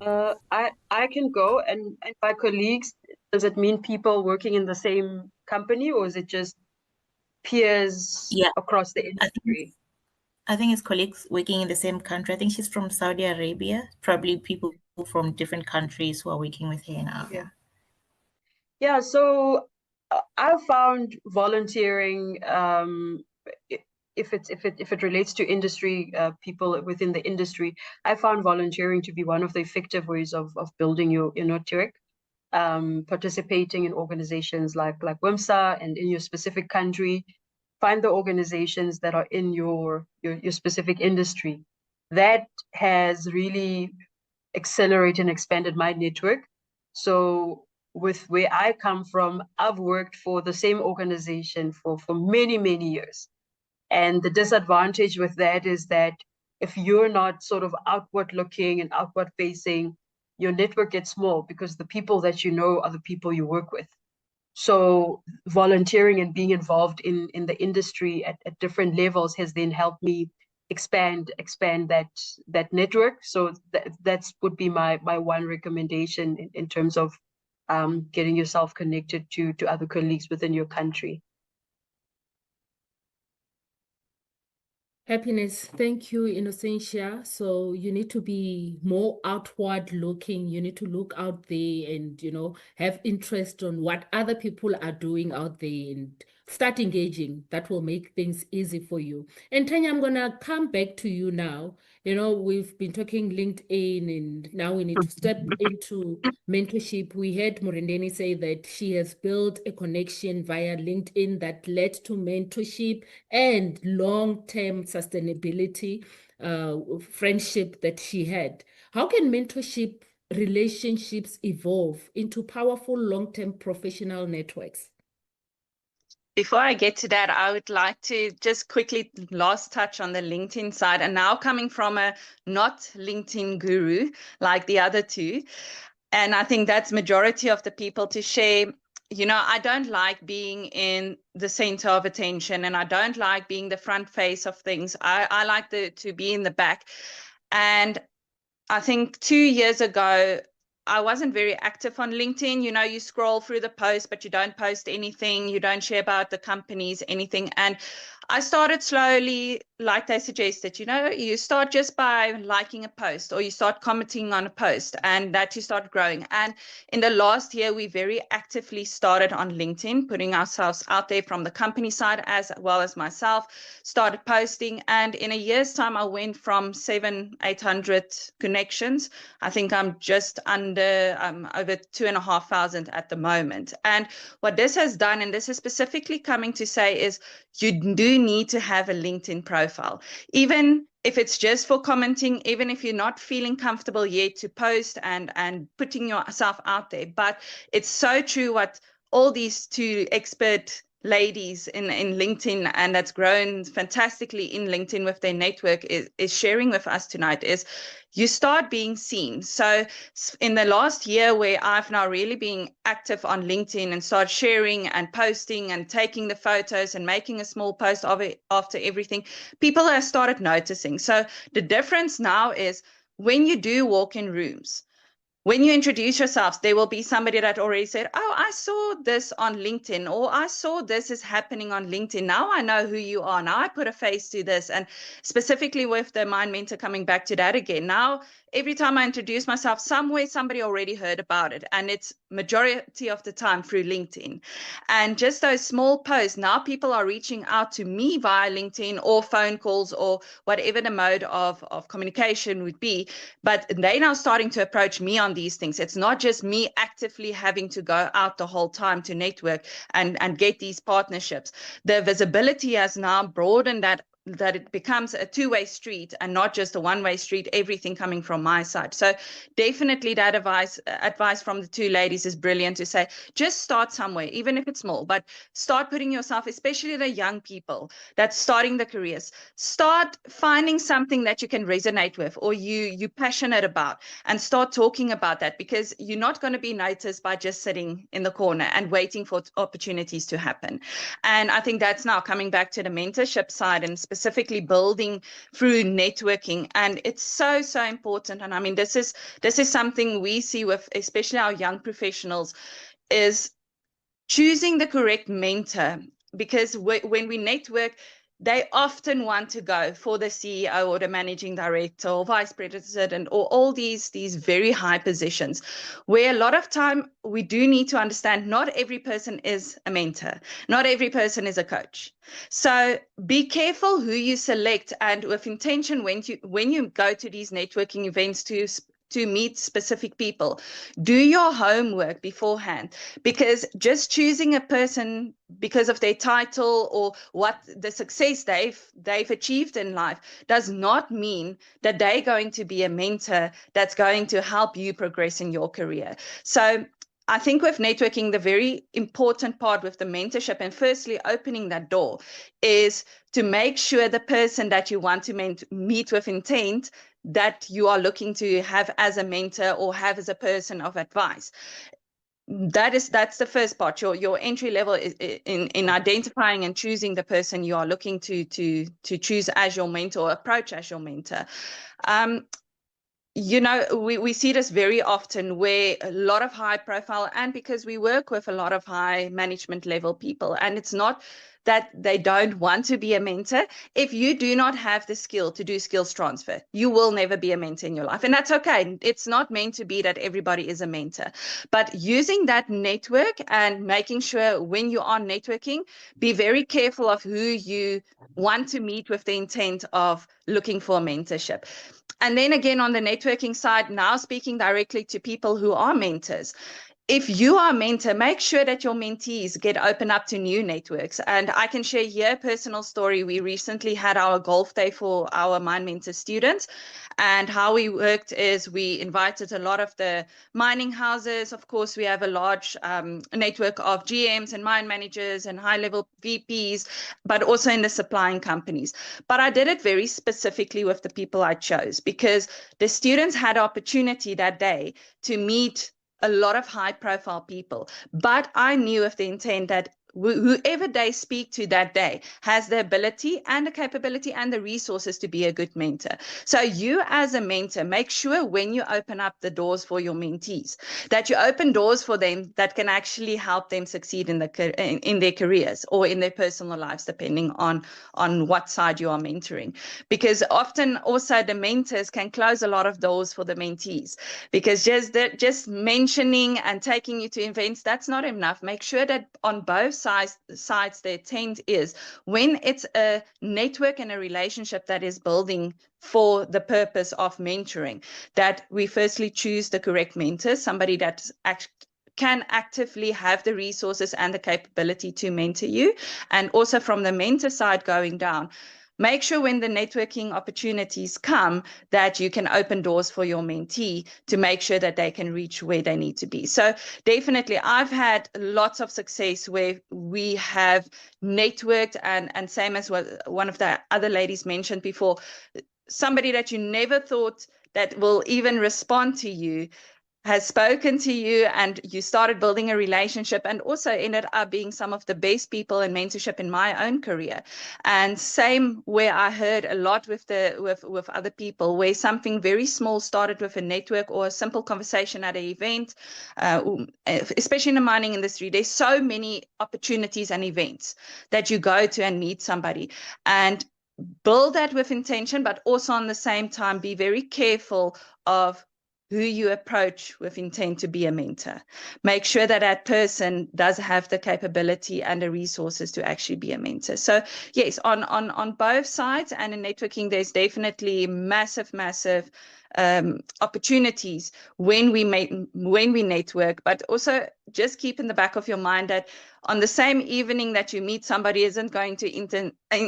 I can go, and by colleagues, does it mean people working in the same company, or is it just peers across the industry? I think it's colleagues working in the same country. I think she's from Saudi Arabia, probably people from different countries who are working with her now. So I found volunteering if it relates to industry, people within the industry, I found volunteering to be one of the effective ways of building your network. Participating in organizations like 𝗪𝗪𝗿, and in your specific country, find the organizations that are in your specific industry. That has really accelerated and expanded my network. So with where I come from, I've worked for the same organization for many years. And the disadvantage with that is that if you're not sort of outward looking and outward facing, your network gets small, because the people that you know are the people you work with. So volunteering and being involved in the industry at different levels has then helped me expand that network. So that's would be my one recommendation in terms of getting yourself connected to other colleagues within your country. Happiness. Thank you, Innocentia. So you need to be more outward looking. You need to look out there and, have interest on what other people are doing out there and start engaging. That will make things easy for you. And Tanya, I'm going to come back to you now. We've been talking LinkedIn, and now we need to step into mentorship. We heard Murendeni say that she has built a connection via LinkedIn that led to mentorship and long-term sustainability, friendship that she had. How can mentorship relationships evolve into powerful long-term professional networks? Before I get to that, I would like to just quickly last touch on the LinkedIn side. And now coming from a not LinkedIn guru like the other two, and I think that's majority of the people to share, I don't like being in the center of attention, and I don't like being the front face of things. I like to be in the back. And I think 2 years ago, I wasn't very active on LinkedIn. You scroll through the post, but you don't post anything. You don't share about the companies, anything. And I started slowly, like they suggested, you start just by liking a post, or you start commenting on a post, and that you start growing. And in the last year, we very actively started on LinkedIn, putting ourselves out there from the company side as well as myself, started posting. And in a year's time, I went from 700-800 connections. I think I'm just under over 2,500 at the moment. And what this has done, and this is specifically coming to say, is you do need to have a LinkedIn profile, even if it's just for commenting, even if you're not feeling comfortable yet to post and putting yourself out there. But it's so true what all these two expert ladies in LinkedIn, and that's grown fantastically in LinkedIn with their network, is sharing with us tonight, is you start being seen. So in the last year, where I've now really been active on LinkedIn and start sharing and posting and taking the photos and making a small post of it after everything, people have started noticing. So the difference now is when you do walk in rooms, when you introduce yourselves, there will be somebody that already said, oh, I saw this on LinkedIn, or I saw this is happening on LinkedIn. Now I know who you are. Now I put a face to this. And specifically with the Mind Mentor, coming back to that again, now every time I introduce myself, somewhere somebody already heard about it. And it's majority of the time through LinkedIn. And just those small posts, now people are reaching out to me via LinkedIn or phone calls or whatever the mode of communication would be. But they're now starting to approach me on these things. It's not just me actively having to go out the whole time to network and get these partnerships. The visibility has now broadened that it becomes a two-way street and not just a one-way street, everything coming from my side. So definitely that advice from the two ladies is brilliant, to say, just start somewhere, even if it's small, but start putting yourself, especially the young people that's starting the careers, start finding something that you can resonate with or you're passionate about, and start talking about that, because you're not going to be noticed by just sitting in the corner and waiting for opportunities to happen. And I think that's now coming back to the mentorship side, and specifically building through networking. And it's so important. And I mean, this is something we see with especially our young professionals, is choosing the correct mentor. Because when we network, they often want to go for the CEO or the managing director or vice president or all these very high positions, where a lot of time we do need to understand not every person is a mentor, not every person is a coach. So be careful who you select, and with intention when you go to these networking events to meet specific people, do your homework beforehand, because just choosing a person because of their title or what the success they've achieved in life does not mean that they're going to be a mentor that's going to help you progress in your career. So I think with networking, the very important part with the mentorship, and firstly opening that door, is to make sure the person that you want to meet with intent, that you are looking to have as a mentor or have as a person of advice. That's the first part. Your entry level is in identifying and choosing the person you are looking to choose as your mentor, approach as your mentor. You know, we see this very often where a lot of high profile, and because we work with a lot of high management level people, and it's not that they don't want to be a mentor. If you do not have the skill to do skills transfer, you will never be a mentor in your life. And that's okay. It's not meant to be that everybody is a mentor. But using that network and making sure when you are networking, be very careful of who you want to meet with the intent of looking for a mentorship. And then again, on the networking side, now speaking directly to people who are mentors. If you are a mentor, make sure that your mentees get open up to new networks. And I can share here a personal story. We recently had our golf day for our Mind Mentor students. And how we worked is we invited a lot of the mining houses. Of course, we have a large network of GMs and mine managers and high-level VPs, but also in the supplying companies. But I did it very specifically with the people I chose, because the students had opportunity that day to meet a lot of high profile people, but I knew with the intent that whoever they speak to that day has the ability and the capability and the resources to be a good mentor. So you as a mentor, make sure when you open up the doors for your mentees, that you open doors for them that can actually help them succeed in their careers or in their personal lives, depending on what side you are mentoring. Because often also the mentors can close a lot of doors for the mentees, because just mentioning and taking you to events, that's not enough. Make sure that on both sides the intent is, when it's a network and a relationship that is building for the purpose of mentoring, that we firstly choose the correct mentor, somebody that can actively have the resources and the capability to mentor you. And also from the mentor side going down, make sure when the networking opportunities come that you can open doors for your mentee to make sure that they can reach where they need to be. So definitely, I've had lots of success where we have networked, and same as what one of the other ladies mentioned before, somebody that you never thought that will even respond to you has spoken to you, and you started building a relationship, and also ended up being some of the best people in mentorship in my own career. And same where I heard a lot with other people, where something very small started with a network or a simple conversation at an event, especially in the mining industry. There's so many opportunities and events that you go to and meet somebody, and build that with intention, but also on the same time be very careful of who you approach with intent to be a mentor. Make sure that that person does have the capability and the resources to actually be a mentor. So yes, on both sides, and in networking, there's definitely massive opportunities when we network, but also just keep in the back of your mind that on the same evening that you meet somebody isn't going to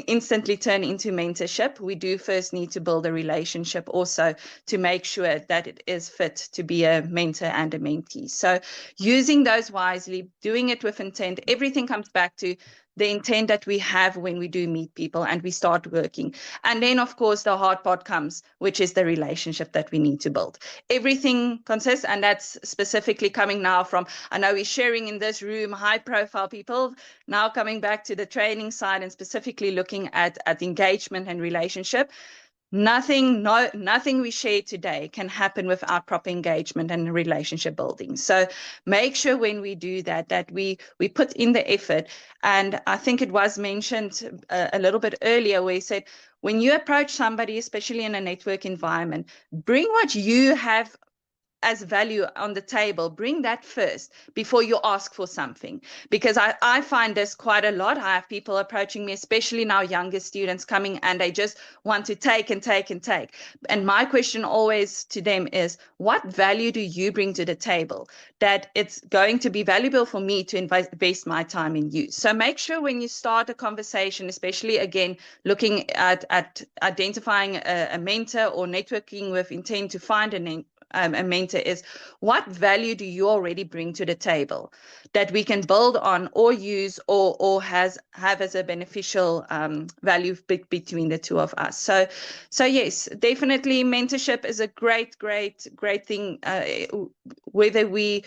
instantly turn into mentorship. We do first need to build a relationship also to make sure that it is fit to be a mentor and a mentee. So using those wisely, doing it with intent, everything comes back to the intent that we have when we do meet people and we start working. And then, of course, the hard part comes, which is the relationship that we need to build. Everything consists, and that's specifically coming now from, I know we're sharing in this room high profile people, now coming back to the training side and specifically looking at engagement and relationship. nothing we share today can happen without proper engagement and relationship building. So make sure when we do that we put in the effort. And I think it was mentioned a little bit earlier where he said, when you approach somebody, especially in a network environment, bring what you have as value on the table, bring that first before you ask for something. Because I find this quite a lot. I have people approaching me, especially now younger students coming, and they just want to take and take and take. And my question always to them is, what value do you bring to the table that it's going to be valuable for me to invest my time in you? So make sure when you start a conversation, especially again, looking at identifying a mentor or networking with intent to find a mentor, is what value do you already bring to the table that we can build on or use or have as a beneficial value between the two of us. So yes, definitely mentorship is a great thing, whether we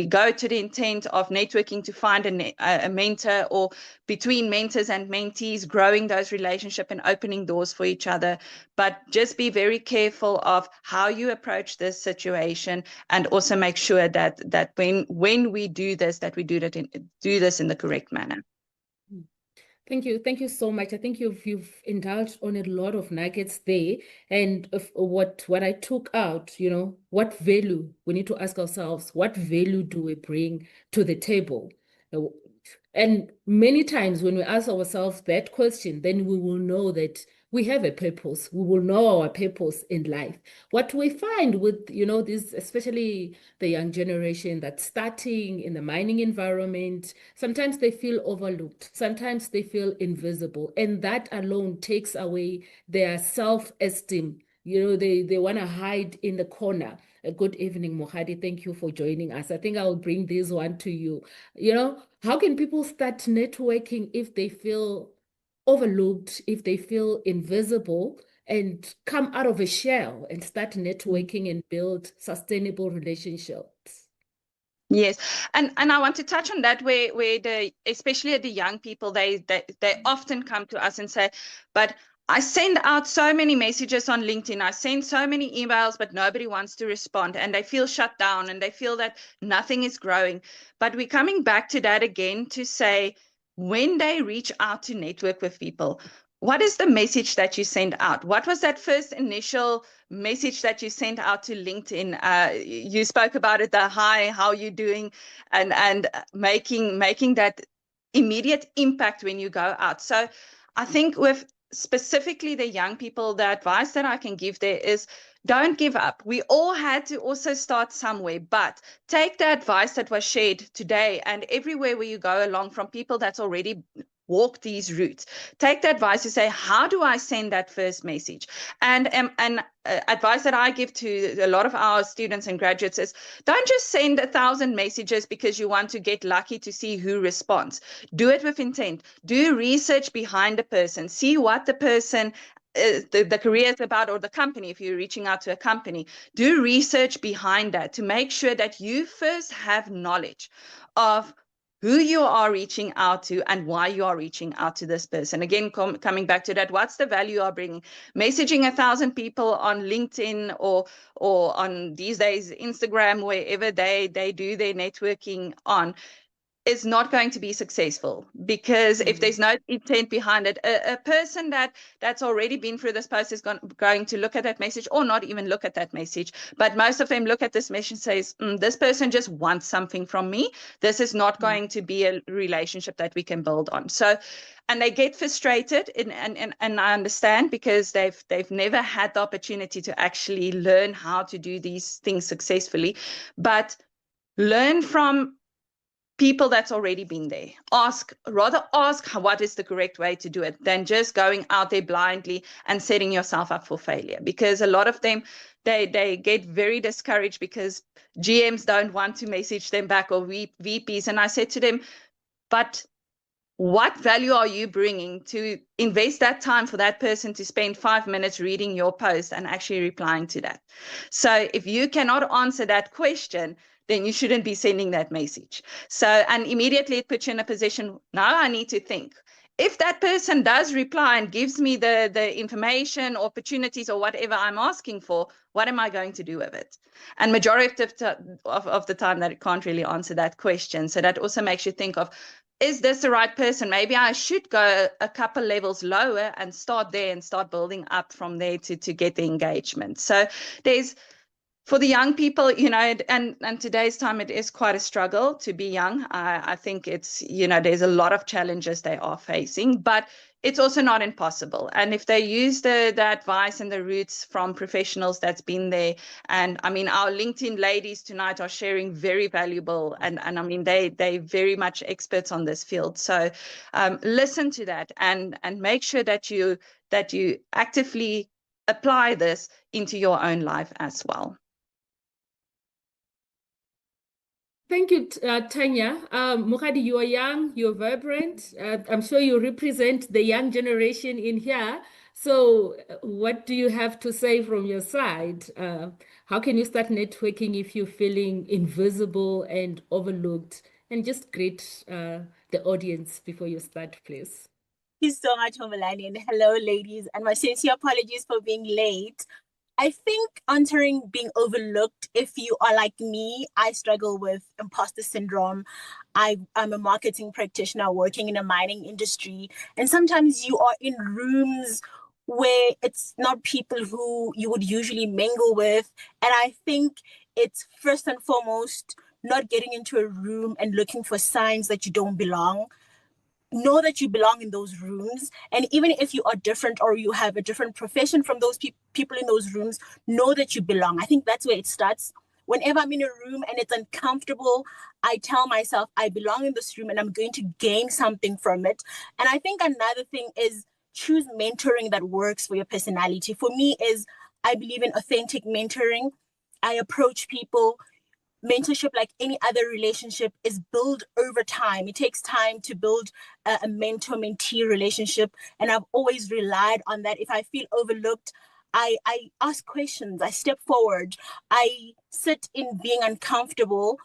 go to the intent of networking to find a mentor, or between mentors and mentees, growing those relationships and opening doors for each other. But just be very careful of how you approach this situation, and also make sure that when we do this, that we do this in the correct manner. Thank you so much. I think you've indulged on a lot of nuggets there, and what I took out, what value we need to ask ourselves, what value do we bring to the table? And many times when we ask ourselves that question, then we will know that we have a purpose. We will know our purpose in life. What we find with, this, especially the young generation that's starting in the mining environment, sometimes they feel overlooked. Sometimes they feel invisible. And that alone takes away their self-esteem. They want to hide in the corner. Good evening, Mohadi. Thank you for joining us. I think I'll bring this one to you. How can people start networking if they feel overlooked, if they feel invisible, and come out of a shell and start networking and build sustainable relationships? Yes, and I want to touch on that where especially the young people, they often come to us and say, but I send out so many messages on LinkedIn, I send so many emails, but nobody wants to respond, and they feel shut down and they feel that nothing is growing. But we're coming back to that again to say, when they reach out to network with people, what is the message that you send out? What was that first initial message that you sent out to LinkedIn? You spoke about it, the hi, how are you doing? And making that immediate impact when you go out. So I think with specifically the young people, the advice that I can give there is, don't give up. We all had to also start somewhere, but take the advice that was shared today and everywhere where you go along from people that's already walk these routes. Take the advice to say, how do I send that first message? And advice that I give to a lot of our students and graduates is, don't just send 1,000 messages because you want to get lucky to see who responds. Do it with intent. Do research behind the person. See what the person the career is about, or the company. If you're reaching out to a company, do research behind that to make sure that you first have knowledge of who you are reaching out to and why you are reaching out to this person. Again, coming back to that, what's the value you are bringing? Messaging 1,000 people on LinkedIn or on these days Instagram, wherever they do their networking on, is not going to be successful, because if there's no intent behind it, a person that's already been through this process is going to look at that message, or not even look at that message. But most of them look at this message and says, this person just wants something from me. This is not going to be a relationship that we can build on. So, and they get frustrated, and I understand, because they've never had the opportunity to actually learn how to do these things successfully. But learn from people that's already been there. Rather ask what is the correct way to do it, than just going out there blindly and setting yourself up for failure. Because a lot of them, they get very discouraged because GMs don't want to message them back, or VPs. And I said to them, but what value are you bringing to invest that time for that person to spend 5 minutes reading your post and actually replying to that? So if you cannot answer that question, then you shouldn't be sending that message. So, and immediately it puts you in a position, now I need to think, If that person does reply and gives me the information, opportunities, or whatever I'm asking for, what am I going to do with it? And majority of the time that it can't really answer that question. So that also makes you think of, is this the right person? Maybe I should go a couple levels lower and start there and start building up from there to get the engagement. So there's, for the young people, you know, and today's time, it is quite a struggle to be young. I think it's, you know, there's a lot of challenges they are facing, but it's also not impossible. And if they use the advice and the roots from professionals that's been there, and I mean, our LinkedIn ladies tonight are sharing very valuable, and I mean, they very much experts on this field. So listen to that and make sure that you actively apply this into your own life as well. Thank you, Tanya. Mokgadi, you are young, you're vibrant. I'm sure you represent the young generation in here. So what do you have to say from your side? How can you start networking if you're feeling invisible and overlooked? And just greet the audience before you start, please. Thank you so much, Hlabolani, and hello, ladies, and my sincere apologies for being late. I think entering being overlooked, if you are like me, I struggle with imposter syndrome. I'm a marketing practitioner working in a mining industry, and sometimes you are in rooms where it's not people who you would usually mingle with. And I think it's first and foremost not getting into a room and looking for signs that you don't belong. Know that you belong in those rooms, and even if you are different or you have a different profession from those people in those rooms, know that you belong. I think that's where it starts. Whenever I'm in a room and it's uncomfortable, I tell myself I belong in this room and I'm going to gain something from it. And I think another thing is choose mentoring that works for your personality. For me, is I believe in authentic mentoring. I approach people. Mentorship, like any other relationship, is built over time. It takes time to build a mentor-mentee relationship, and I've always relied on that. If I feel overlooked, I ask questions, I step forward, I sit in being uncomfortable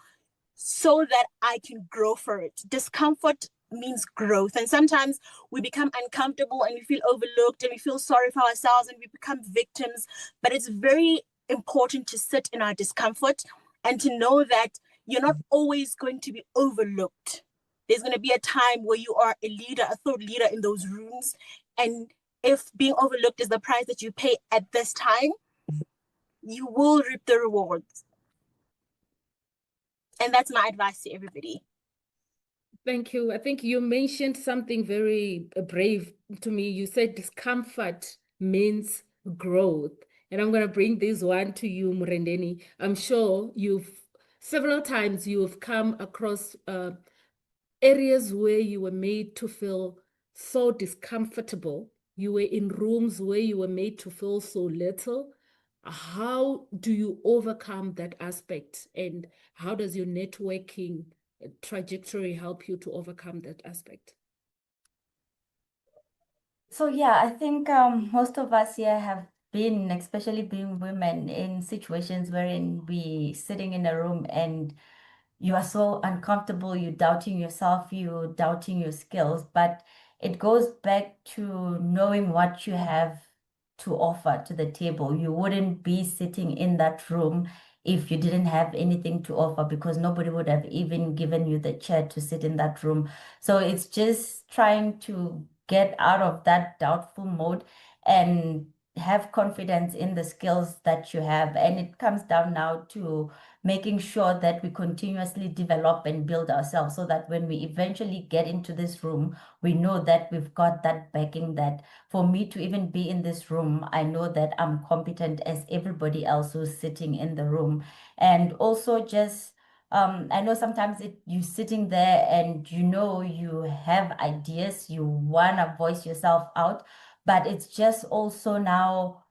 so that I can grow for it. Discomfort means growth, and sometimes we become uncomfortable and we feel overlooked and we feel sorry for ourselves and we become victims. But it's very important to sit in our discomfort and to know that you're not always going to be overlooked. There's going to be a time where you are a leader, a thought leader in those rooms. And if being overlooked is the price that you pay at this time, you will reap the rewards. And that's my advice to everybody. Thank you. I think you mentioned something very brave to me. You said discomfort means growth. And I'm going to bring this one to you, Murendeni. I'm sure several times you've come across areas where you were made to feel so discomfortable. You were in rooms where you were made to feel so little. How do you overcome that aspect? And how does your networking trajectory help you to overcome that aspect? So yeah, I think most of us here have been, especially being women, in situations wherein we sitting in a room and you are so uncomfortable, you're doubting yourself, you're doubting your skills, but it goes back to knowing what you have to offer to the table. You wouldn't be sitting in that room if you didn't have anything to offer, because nobody would have even given you the chair to sit in that room. So it's just trying to get out of that doubtful mode and have confidence in the skills that you have. And it comes down now to making sure that we continuously develop and build ourselves, so that when we eventually get into this room, we know that we've got that backing, that for me to even be in this room, I know that I'm competent as everybody else who's sitting in the room. And also just I know sometimes you sitting there and you know you have ideas, you want to voice yourself out, but it's just also now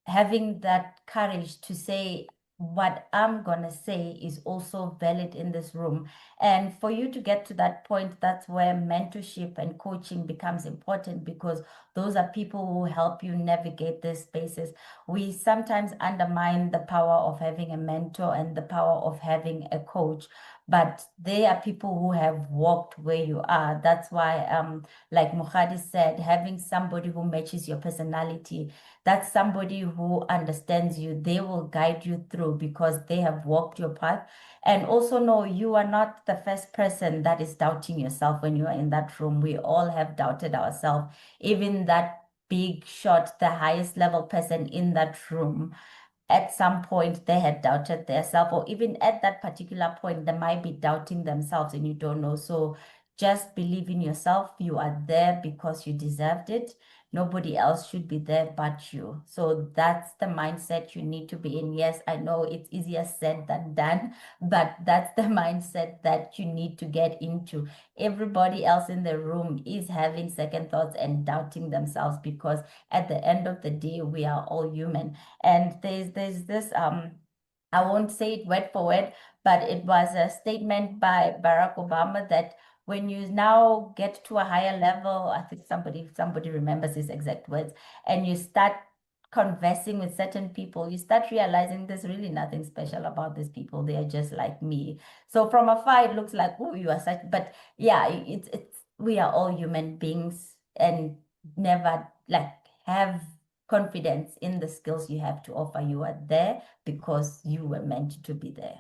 having that courage to say, what I'm going to say is also valid in this room. And for you to get to that point, that's where mentorship and coaching becomes important, because those are people who help you navigate these spaces. We sometimes undermine the power of having a mentor and the power of having a coach, but they are people who have walked where you are. That's why, like Mukhadi said, having somebody who matches your personality, that's somebody who understands you. They will guide you through because they have walked your path. And also know you are not the first person that is doubting yourself when you are in that room. We all have doubted ourselves. Even that big shot, the highest level person in that room, at some point they had doubted themselves, or even at that particular point, they might be doubting themselves and you don't know. So just believe in yourself. You are there because you deserved it. Nobody else should be there but you. So that's the mindset you need to be in. Yes, I know it's easier said than done, but that's the mindset that you need to get into. Everybody else in the room is having second thoughts and doubting themselves, because at the end of the day, we are all human. And there's this I won't say it word for word, but it was a statement by Barack Obama that when you now get to a higher level, I think somebody remembers his exact words, and you start conversing with certain people, you start realizing there's really nothing special about these people. They are just like me. So from afar, it looks like, oh, you are such, but yeah, it's we are all human beings, and never like have confidence in the skills you have to offer. You are there because you were meant to be there.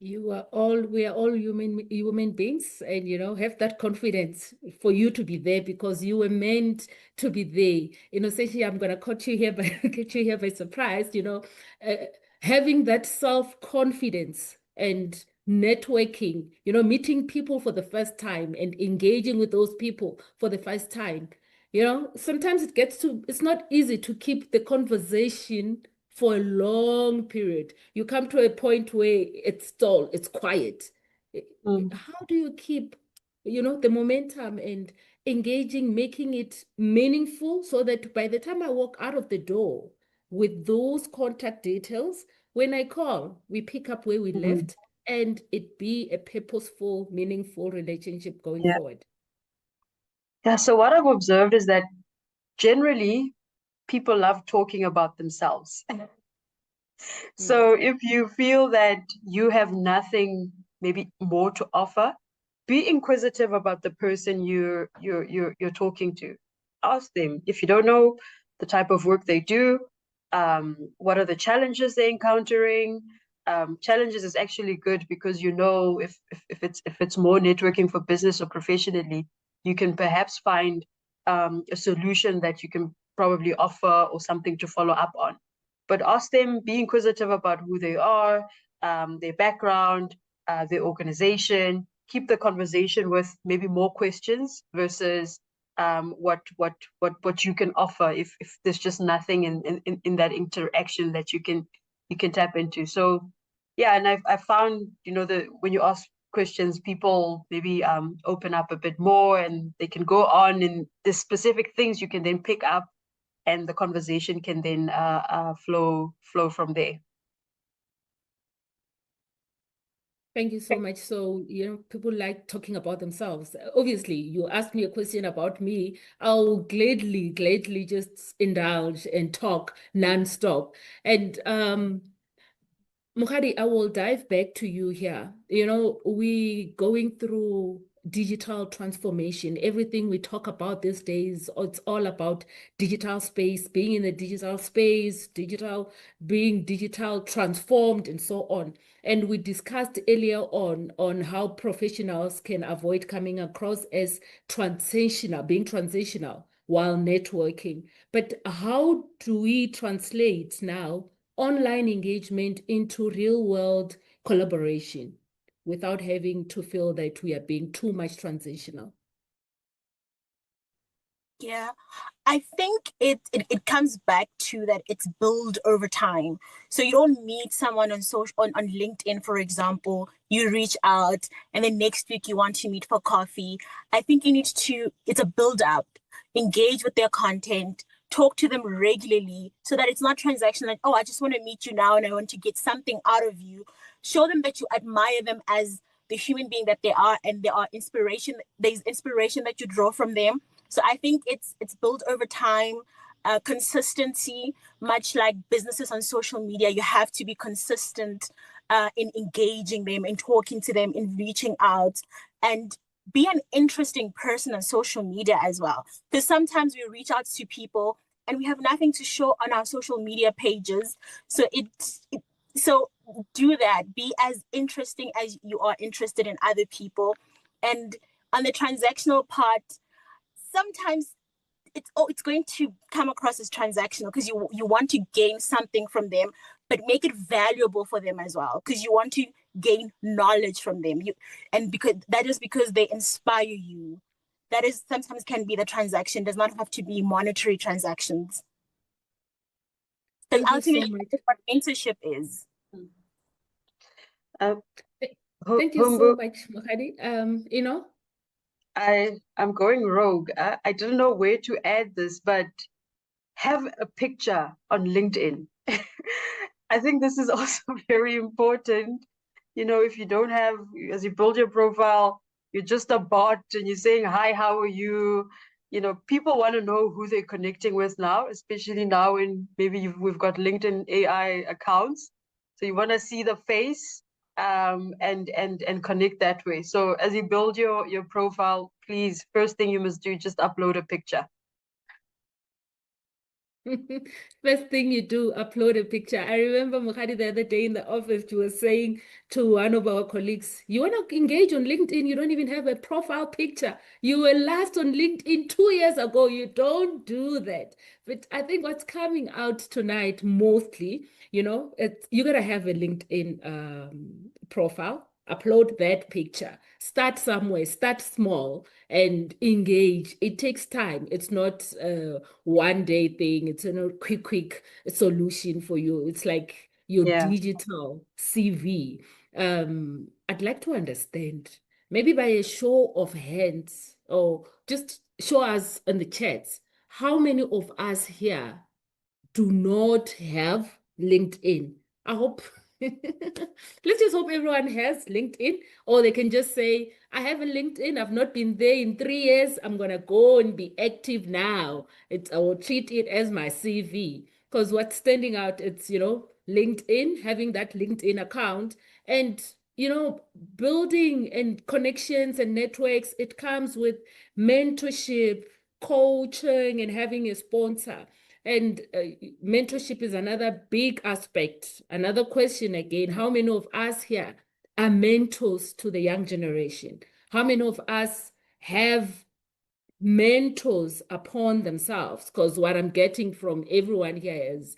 We are all human beings, and have that confidence for you to be there because you were meant to be there. Essentially, I'm gonna catch you here by surprise. Having that self-confidence and networking, meeting people for the first time and engaging with those people for the first time. Sometimes it's not easy to keep the conversation for a long period. You come to a point where it's stalled, it's quiet. How do you keep, the momentum and engaging, making it meaningful so that by the time I walk out of the door with those contact details, when I call, we pick up where we left, and it be a purposeful, meaningful relationship going forward? Yeah, so what I've observed is that generally people love talking about themselves. So if you feel that you have nothing maybe more to offer, be inquisitive about the person you're talking to. Ask them. If you don't know the type of work they do, what are the challenges they're encountering. Challenges is actually good because if it's more networking for business or professionally, you can perhaps find a solution that you can probably offer or something to follow up on. But ask them, be inquisitive about who they are, their background, their organization. Keep the conversation with maybe more questions versus what you can offer if there's just nothing in that interaction that you can tap into. So yeah, and I found when you ask questions, people maybe open up a bit more, and they can go on in the specific things you can then pick up, and the conversation can then flow from there. Thank you so much. So, people like talking about themselves. Obviously, you asked me a question about me, I'll gladly just indulge and talk nonstop. And Mukhadi, I will dive back to you here. We going through digital transformation. Everything we talk about these days, it's all about digital space, being in the digital space, being digital transformed, and so on. And we discussed earlier on how professionals can avoid coming across as being transitional while networking. But how do we translate now online engagement into real-world collaboration without having to feel that we are being too much transitional? Yeah, I think it comes back to that it's built over time. So you don't meet someone on LinkedIn, for example, you reach out and then next week you want to meet for coffee. I think it's a build up, engage with their content, talk to them regularly so that it's not transactional, like, oh, I just want to meet you now and I want to get something out of you. Show them that you admire them as the human being that they are, and there's inspiration that you draw from them. So I think it's built over time. Consistency, much like businesses on social media, you have to be consistent in engaging them, in talking to them, in reaching out, and be an interesting person on social media as well. Because sometimes we reach out to people and we have nothing to show on our social media pages. So so do that. Be as interesting as you are interested in other people. And on the transactional part, sometimes it's going to come across as transactional because you want to gain something from them, but make it valuable for them as well, because you want to gain knowledge from them. Because they inspire you. That is sometimes can be the transaction. Does not have to be monetary transactions. Because ultimately, that's what mentorship is. Thank you so much, Mpho. I'm going rogue. I don't know where to add this, but have a picture on LinkedIn. I think this is also very important. If you don't have, as you build your profile, you're just a bot and you're saying, hi, how are you? People want to know who they're connecting with now, especially now when maybe we've got LinkedIn AI accounts. So you want to see the face and connect that way. So as you build your profile, please, first thing you must do, just upload a picture. First thing you do, upload a picture. I remember Mokgadi the other day in the office, she was saying to one of our colleagues, you want to engage on LinkedIn, you don't even have a profile picture. You were last on LinkedIn 2 years ago. You don't do that. But I think what's coming out tonight mostly, you got to have a LinkedIn profile. Upload that picture. Start somewhere. Start small and engage. It takes time. It's not a one-day thing. It's a quick solution for you. It's like your digital CV. I'd like to understand, maybe by a show of hands, or just show us in the chats, how many of us here do not have LinkedIn? I hope let's just hope everyone has LinkedIn, or they can just say, I have a LinkedIn, I've not been there in 3 years, I'm gonna go and be active now. I will treat it as my CV, because what's standing out, it's LinkedIn, having that LinkedIn account, and building and connections and networks. It comes with mentorship, coaching, and having a sponsor. And mentorship is another big aspect. Another question again, how many of us here are mentors to the young generation? How many of us have mentors upon themselves? Because what I'm getting from everyone here is,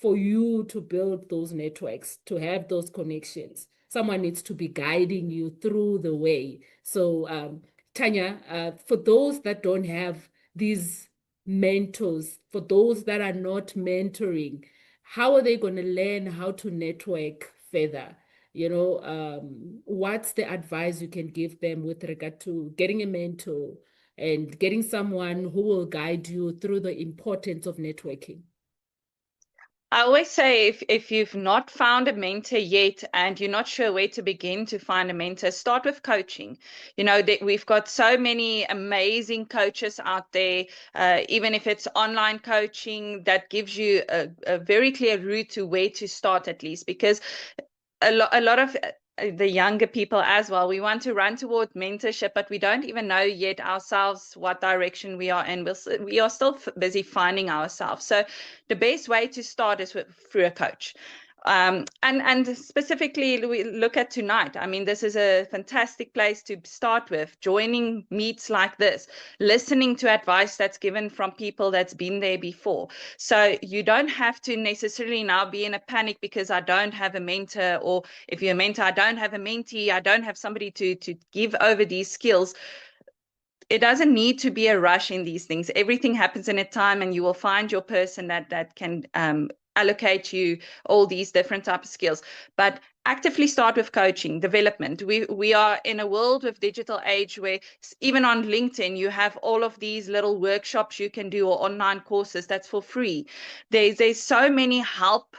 for you to build those networks, to have those connections, someone needs to be guiding you through the way. So Tanya, for those that don't have these mentors, for those that are not mentoring, how are they going to learn how to network further? What's the advice you can give them with regard to getting a mentor and getting someone who will guide you through the importance of networking? I always say, if you've not found a mentor yet and you're not sure where to begin to find a mentor, start with coaching. We've got so many amazing coaches out there, even if it's online coaching, that gives you a very clear route to where to start, at least, because a lot of the younger people as well, we want to run toward mentorship, but we don't even know yet ourselves what direction we are in. We are still busy finding ourselves. So the best way to start is through a coach. And specifically, we look at tonight. I mean, this is a fantastic place to start with, joining meets like this, listening to advice that's given from people that's been there before. So you don't have to necessarily now be in a panic because I don't have a mentor, or if you're a mentor, I don't have a mentee, I don't have somebody to give over these skills. It doesn't need to be a rush in these things. Everything happens in a time, and you will find your person that can allocate you all these different type of skills. But actively start with coaching, development. We are in a world of digital age where even on LinkedIn, you have all of these little workshops you can do, or online courses that's for free. There's so many help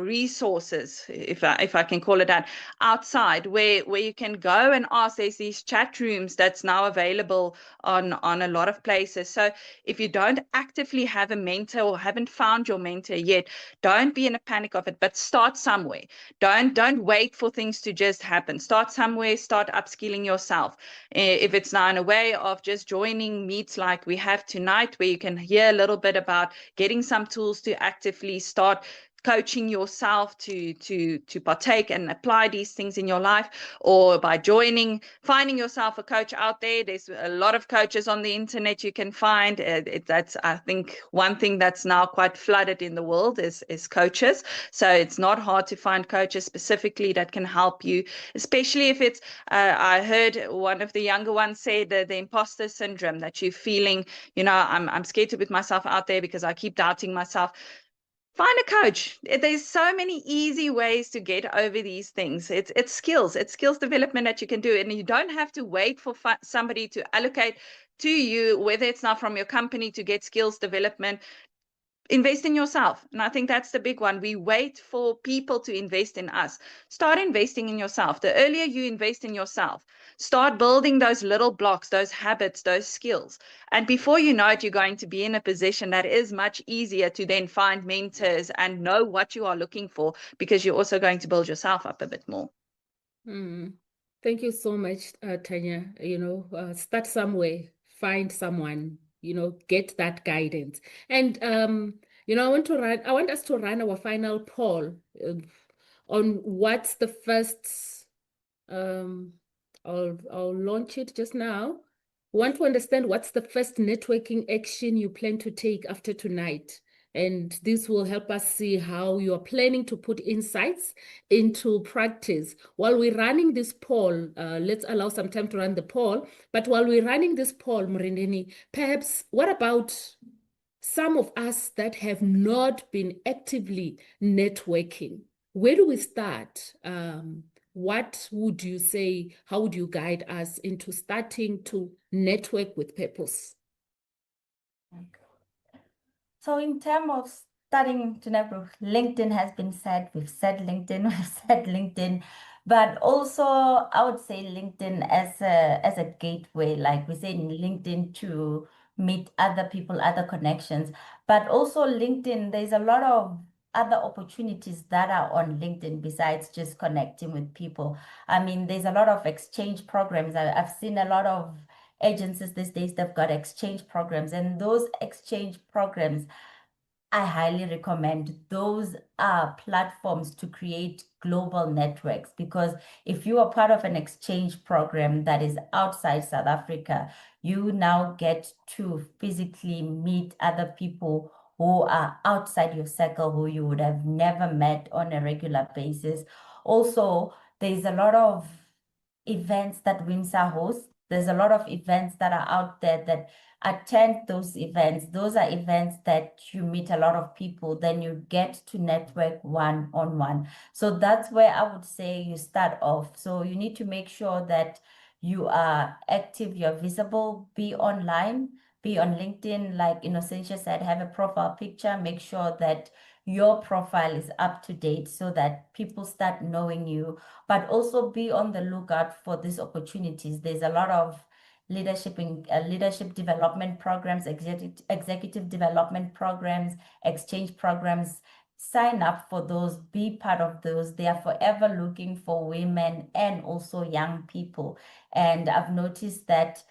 resources, if I can call it that, outside where you can go and ask. There's these chat rooms that's now available on a lot of places. So if you don't actively have a mentor or haven't found your mentor yet, don't be in a panic of it, but start somewhere. Don't wait for things to just happen. Start somewhere, start upskilling yourself. If it's now in a way of just joining meets like we have tonight, where you can hear a little bit about getting some tools to actively start coaching yourself to partake and apply these things in your life, or by finding yourself a coach out there. There's a lot of coaches on the internet you can find. That's, I think, one thing that's now quite flooded in the world is coaches. So it's not hard to find coaches specifically that can help you, especially if it's, I heard one of the younger ones say the imposter syndrome, that you're feeling, I'm scared to put myself out there because I keep doubting myself. Find a coach. There's so many easy ways to get over these things. It's skills development that you can do, and you don't have to wait for somebody to allocate to you, whether it's now from your company to get skills development. Invest in yourself. And I think that's the big one. We wait for people to invest in us. Start investing in yourself. The earlier you invest in yourself, start building those little blocks, those habits, those skills. And before you know it, you're going to be in a position that is much easier to then find mentors and know what you are looking for, because you're also going to build yourself up a bit more. Thank you so much, Tanya. Start somewhere, find someone, get that guidance. And I want us to run our final poll on what's the first. I'll launch it just now. We want to understand what's the first networking action you plan to take after tonight. And this will help us see how you are planning to put insights into practice. While we're running this poll, let's allow some time to run the poll. But while we're running this poll, Mrendeni, perhaps what about some of us that have not been actively networking? Where do we start? What would you say? How would you guide us into starting to network with purpose? So in terms of starting to network, LinkedIn has been said. We've said LinkedIn, but also I would say LinkedIn as a gateway, like we say in LinkedIn, to meet other people, other connections. But also LinkedIn, there's a lot of other opportunities that are on LinkedIn besides just connecting with people. I mean, there's a lot of exchange programs. I've seen a lot of agencies these days, they've got exchange programs, and those exchange programs, I highly recommend. Those are platforms to create global networks, because if you are part of an exchange program that is outside South Africa, you now get to physically meet other people who are outside your circle, who you would have never met on a regular basis. Also, there's a lot of events that WIMSA hosts. There's a lot of events that are out there that attend those events. Those are events that you meet a lot of people, then you get to network one-on-one. So that's where I would say you start off. So you need to make sure that you are active, you're visible, be online, be on LinkedIn. Like Innocentia said, have a profile picture, make sure that your profile is up to date so that people start knowing you, but also be on the lookout for these opportunities. There's a lot of leadership development programs, executive development programs, exchange programs. Sign up for those, be part of those. They are forever looking for women and also young people. And I've noticed that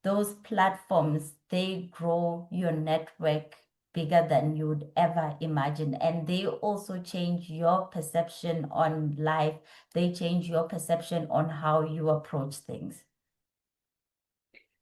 those platforms, they grow your network bigger than you would ever imagine. And they also change your perception on life. They change your perception on how you approach things.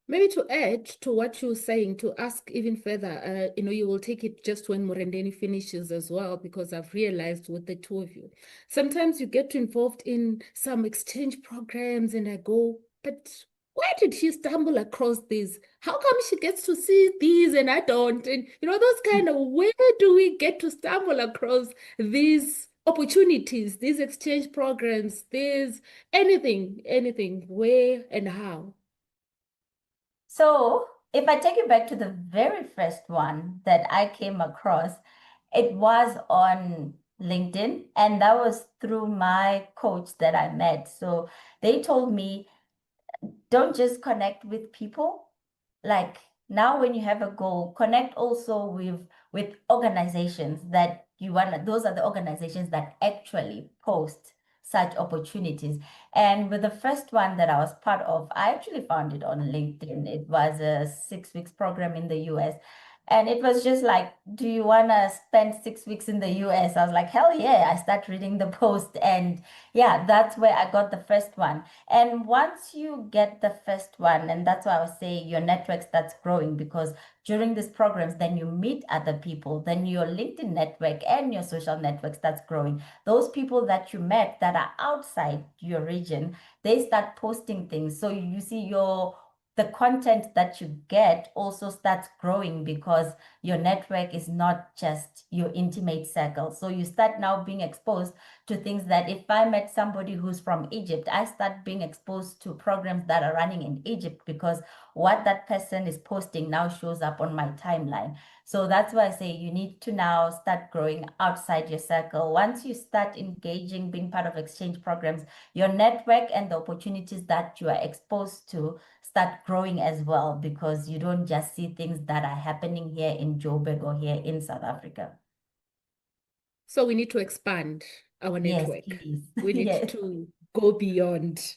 Maybe to add to what you're saying, to ask even further, you will take it just when Murendeni finishes as well, because I've realized with the two of you, sometimes you get involved in some exchange programs and I go, but where did she stumble across this? How come she gets to see these and I don't? And those kind of, where do we get to stumble across these opportunities, these exchange programs, these anything, where and how? So if I take you back to the very first one that I came across, it was on LinkedIn, and that was through my coach that I met. So they told me, don't just connect with people. Like now when you have a goal, connect also with organizations that you want. Those are the organizations that actually post such opportunities. And with the first one that I was part of, I actually found it on LinkedIn. It was a 6 weeks program in the US. And it was just like, do you want to spend 6 weeks in the US? I was like, hell yeah. I start reading the post, and yeah, that's where I got the first one. And once you get the first one, and that's why I was saying your network starts growing, because during these programs, then you meet other people, then your LinkedIn network and your social network starts growing. Those people that you met that are outside your region, they start posting things. So you see the content that you get also starts growing, because your network is not just your intimate circle. So you start now being exposed to things that if I met somebody who's from Egypt, I start being exposed to programs that are running in Egypt, because what that person is posting now shows up on my timeline. So that's why I say you need to now start growing outside your circle. Once you start engaging, being part of exchange programs, your network and the opportunities that you are exposed to start growing as well, because you don't just see things that are happening here in Joburg or here in South Africa. So we need to expand our network. Yes, please. We need Yes. to go beyond.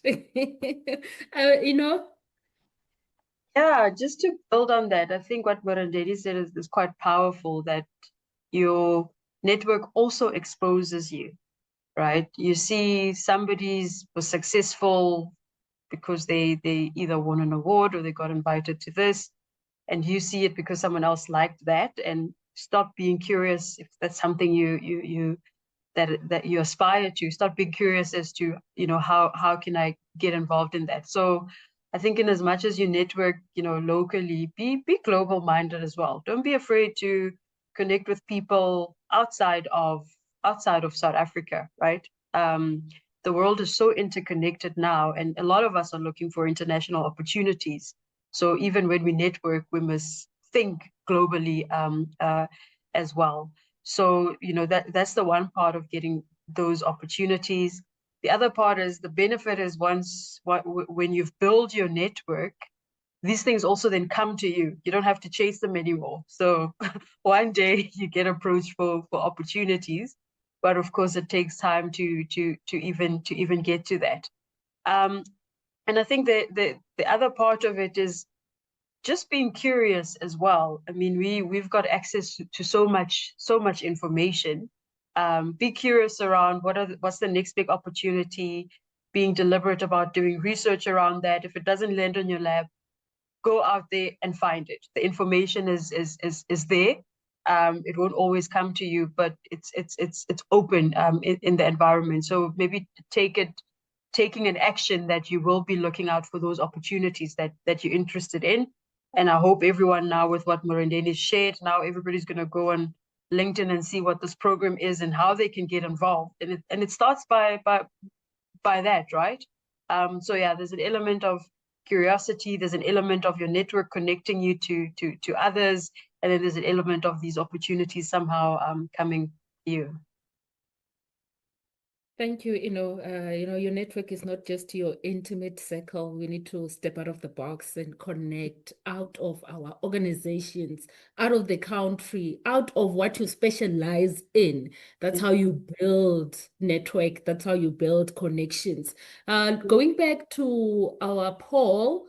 Yeah, just to build on that, I think what Murendeni said is quite powerful, that your network also exposes you, right? You see somebody's was successful because they either won an award or they got invited to this, and you see it because someone else liked that, and stop being curious if that's something that you aspire to. Start being curious as to how can I get involved in that. So I think in as much as you network locally, be global minded as well. Don't be afraid to connect with people outside of South Africa, right? The world is so interconnected now, and a lot of us are looking for international opportunities. So even when we network, we must think globally as well. So that's the one part of getting those opportunities. The other part is the benefit is when you've built your network, these things also then come to you. You don't have to chase them anymore. So one day you get approached for opportunities, but of course it takes time to even get to that. And I think the other part of it is just being curious as well. I mean, we've got access to so much information. Be curious around what's the next big opportunity. Being deliberate about doing research around that. If it doesn't land on your lab, go out there and find it. The information is there. It won't always come to you, but it's open in the environment. So maybe taking an action that you will be looking out for those opportunities that you're interested in. And I hope everyone now, with what Murendeni shared, now everybody's going to go on LinkedIn and see what this program is and how they can get involved. And it starts by that, right? So yeah, there's an element of curiosity. There's an element of your network connecting you to others, and then there's an element of these opportunities somehow coming to you. Thank you. Your network is not just your intimate circle. We need to step out of the box and connect out of our organizations, out of the country, out of what you specialize in. That's how you build network. That's how you build connections. Going back to our poll,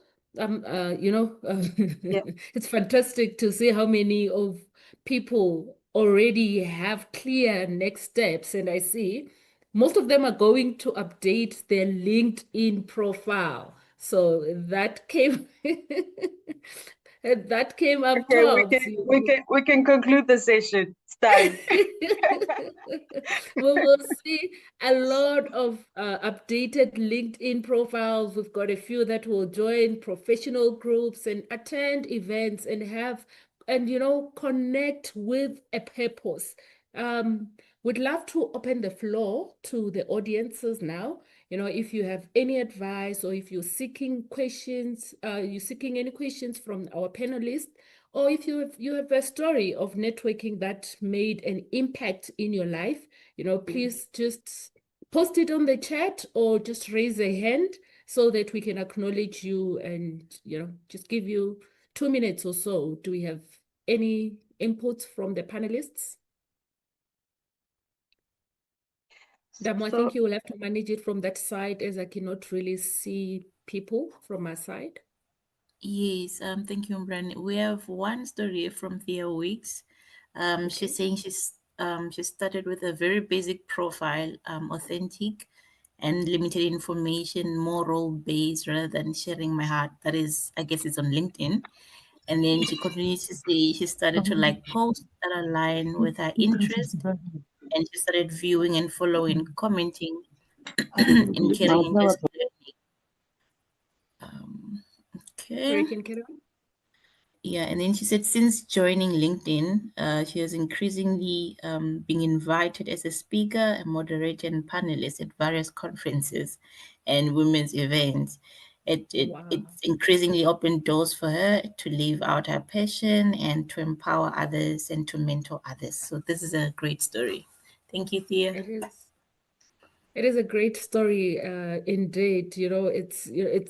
it's fantastic to see how many of people already have clear next steps. And I see most of them are going to update their LinkedIn profile. So that came up Okay, top. we can conclude the session. It's done. We will see a lot of updated LinkedIn profiles. We've got a few that will join professional groups and attend events and connect with a purpose. We'd love to open the floor to the audiences now. If you have any advice or if you're seeking questions, any questions from our panelists, or if you have a story of networking that made an impact in your life, please just post it on the chat or just raise a hand so that we can acknowledge you and, just give you 2 minutes or so. Do we have any inputs from the panelists? 𝗪𝗵𝘁, I think you will have to manage it from that side as I cannot really see people from my side. Yes, thank you, Mbrani. We have one story from 𝗹𝗲𝗿H. She's saying she started with a very basic profile, authentic and limited information, more role-based rather than sharing my heart. That is, I guess it's on LinkedIn. And then she continues to say she started to like posts that align with her interest, and she started viewing and following, commenting, and carrying just learning. Okay. Sorry, can you carry on? Yeah, and then she said since joining LinkedIn, she has increasingly been invited as a speaker, a moderator, and panelist at various conferences and women's events. Wow. It's increasingly opened doors for her to live out her passion and to empower others and to mentor others. So this is a great story. Thank you, Thea. It is a great story, indeed. It's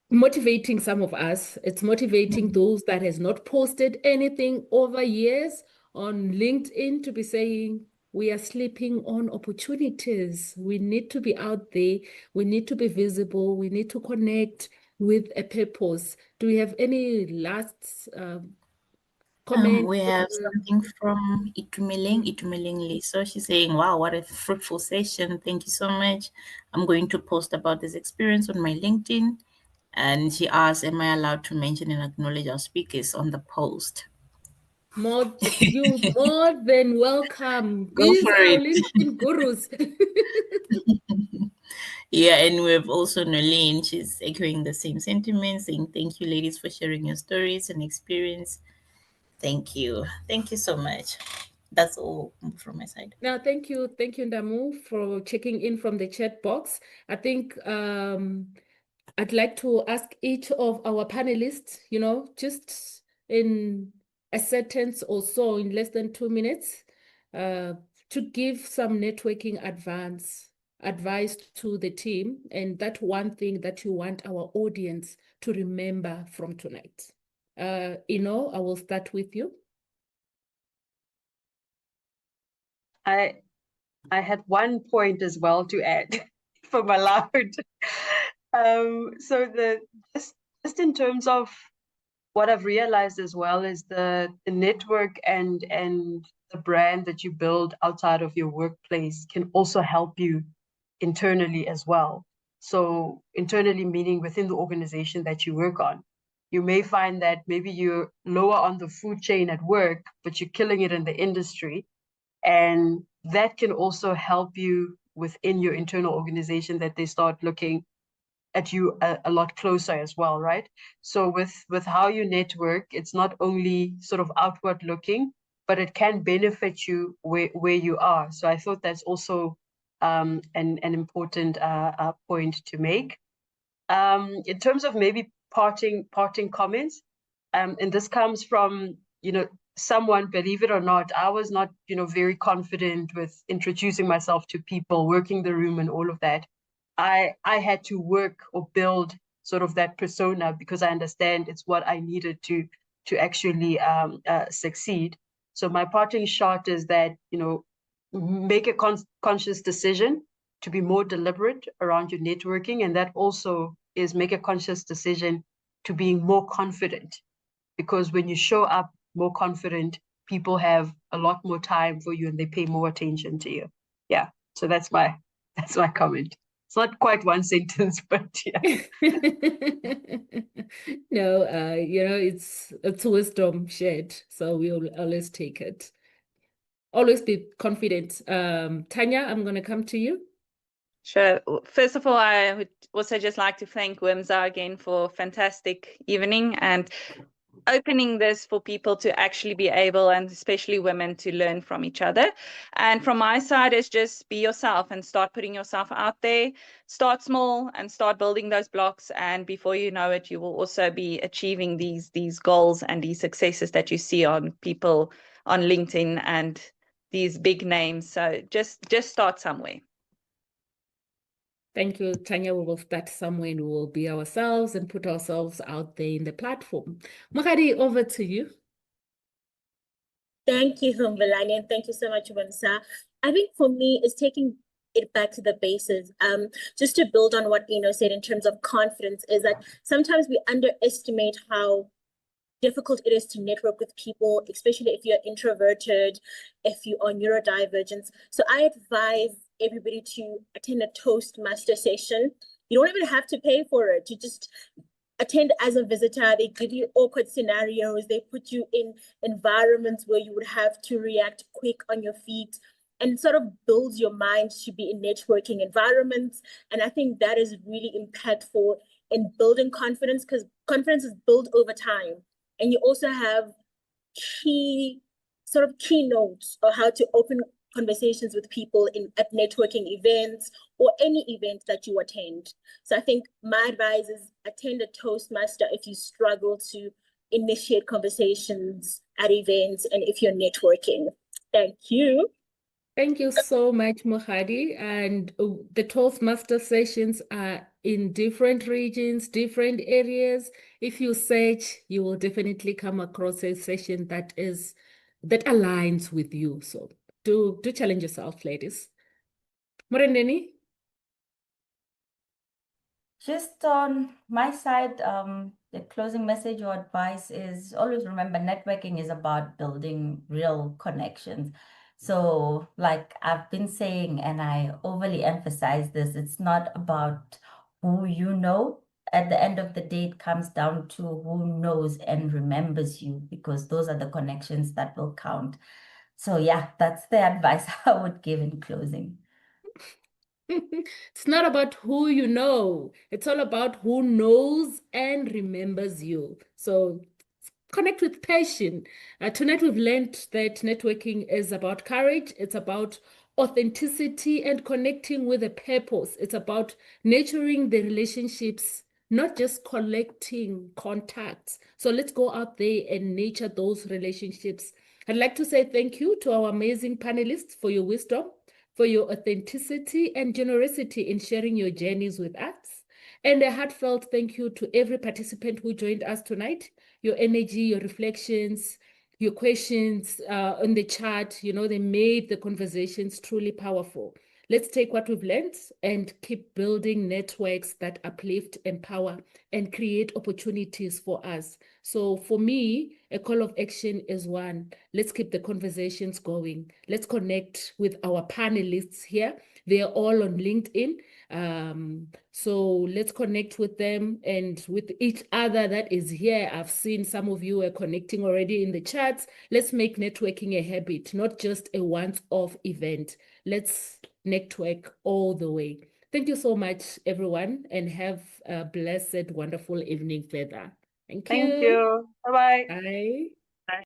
motivating some of us. It's motivating those that has not posted anything over years on LinkedIn to be saying, we are sleeping on opportunities. We need to be out there. We need to be visible. We need to connect with a purpose. Do we have any last comment? We have something from 𝗪𝗵𝘁. So she's saying, wow, what a fruitful session. Thank you so much. I'm going to post about this experience on my LinkedIn. And she asked, am I allowed to mention and acknowledge our speakers on the post? You're more than welcome. Go These for are it. LinkedIn gurus. Yeah, and we have also Nolene. She's echoing the same sentiments, saying thank you, ladies, for sharing your stories and experience. Thank you. Thank you so much. That's all from my side. Now, thank you, 𝗪𝗪, for checking in from the chat box. I think I'd like to ask each of our panelists, just in a sentence or so, in less than 2 minutes, to give some networking advice to the team, and that one thing that you want our audience to remember from tonight. Ino, I will start with you. I had one point as well to add for my loud. So just in terms of what I've realized as well is the network and the brand that you build outside of your workplace can also help you internally as well. So internally meaning within the organization that you work on. You may find that maybe you're lower on the food chain at work, but you're killing it in the industry. And that can also help you within your internal organization, that they start looking at you a lot closer as well, right? So with how you network, it's not only sort of outward looking, but it can benefit you where you are. So I thought that's also an important point to make. In terms of maybe parting comments, and this comes from, someone, believe it or not, I was not, very confident with introducing myself to people, working the room and all of that. I had to work or build sort of that persona because I understand it's what I needed to actually succeed. So my parting shot is that, make a conscious decision to be more deliberate around your networking. And that also is make a conscious decision to being more confident, because when you show up more confident, people have a lot more time for you and they pay more attention to you. Yeah. So that's my comment. It's not quite one sentence, but yeah. No, it's wisdom shared, so we'll always take it. always be confident. Tanya, I'm going to come to you. Sure. First of all, I would also just like to thank 𝗪𝗲 again for a fantastic evening and opening this for people to actually be able, and especially women, to learn from each other. And from my side is just be yourself and start putting yourself out there. Start small and start building those blocks, and before you know it, you will also be achieving these goals and these successes that you see on people on LinkedIn and these big names. So just start somewhere. Thank you, Tanya. We will start somewhere and we will be ourselves and put ourselves out there in the platform. Mohadi, over to you. Thank you, 𝗪𝗵𝘁, and thank you so much, 𝗪𝗲. I think for me, it's taking it back to the bases. Just to build on what Eno said in terms of confidence, is that sometimes we underestimate how difficult it is to network with people, especially if you're introverted, if you are neurodivergent. So I advise everybody to attend a Toastmaster session. You don't even have to pay for it. You just attend as a visitor. They give you awkward scenarios. They put you in environments where you would have to react quick on your feet, and sort of builds your mind to be in networking environments. And I think that is really impactful in building confidence, because confidence is built over time. And you also have keynotes of how to open conversations with people at networking events or any event that you attend. So I think my advice is attend a Toastmaster if you struggle to initiate conversations at events and if you're networking. Thank you. Thank you so much, Mohadi. And the Toastmaster sessions are in different regions, different areas. If you search, you will definitely come across a session that aligns with you. So do challenge yourself, ladies. Murendeni? Just on my side, the closing message or advice is always remember networking is about building real connections. So like I've been saying, and I overly emphasize this, it's not about who you know. At the end of the day, it comes down to who knows and remembers you, because those are the connections that will count. So yeah, that's the advice I would give in closing. It's not about who you know. It's all about who knows and remembers you. So connect with passion. Tonight we've learned that networking is about courage. It's about authenticity and connecting with a purpose. It's about nurturing the relationships, not just collecting contacts. So let's go out there and nurture those relationships. I'd like to say thank you to our amazing panelists for your wisdom, for your authenticity and generosity in sharing your journeys with us. And a heartfelt thank you to every participant who joined us tonight. Your energy, your reflections, your questions on the chat, they made the conversations truly powerful. Let's take what we've learned and keep building networks that uplift, empower, and create opportunities for us. So for me, a call of action is one. Let's keep the conversations going. Let's connect with our panelists here. They are all on LinkedIn. So let's connect with them and with each other that is here. I've seen some of you are connecting already in the chats. Let's make networking a habit, not just a once-off event. Let's network all the way. Thank you so much, everyone, and have a blessed, wonderful evening further. Thank you. Thank you. Bye-bye. Bye.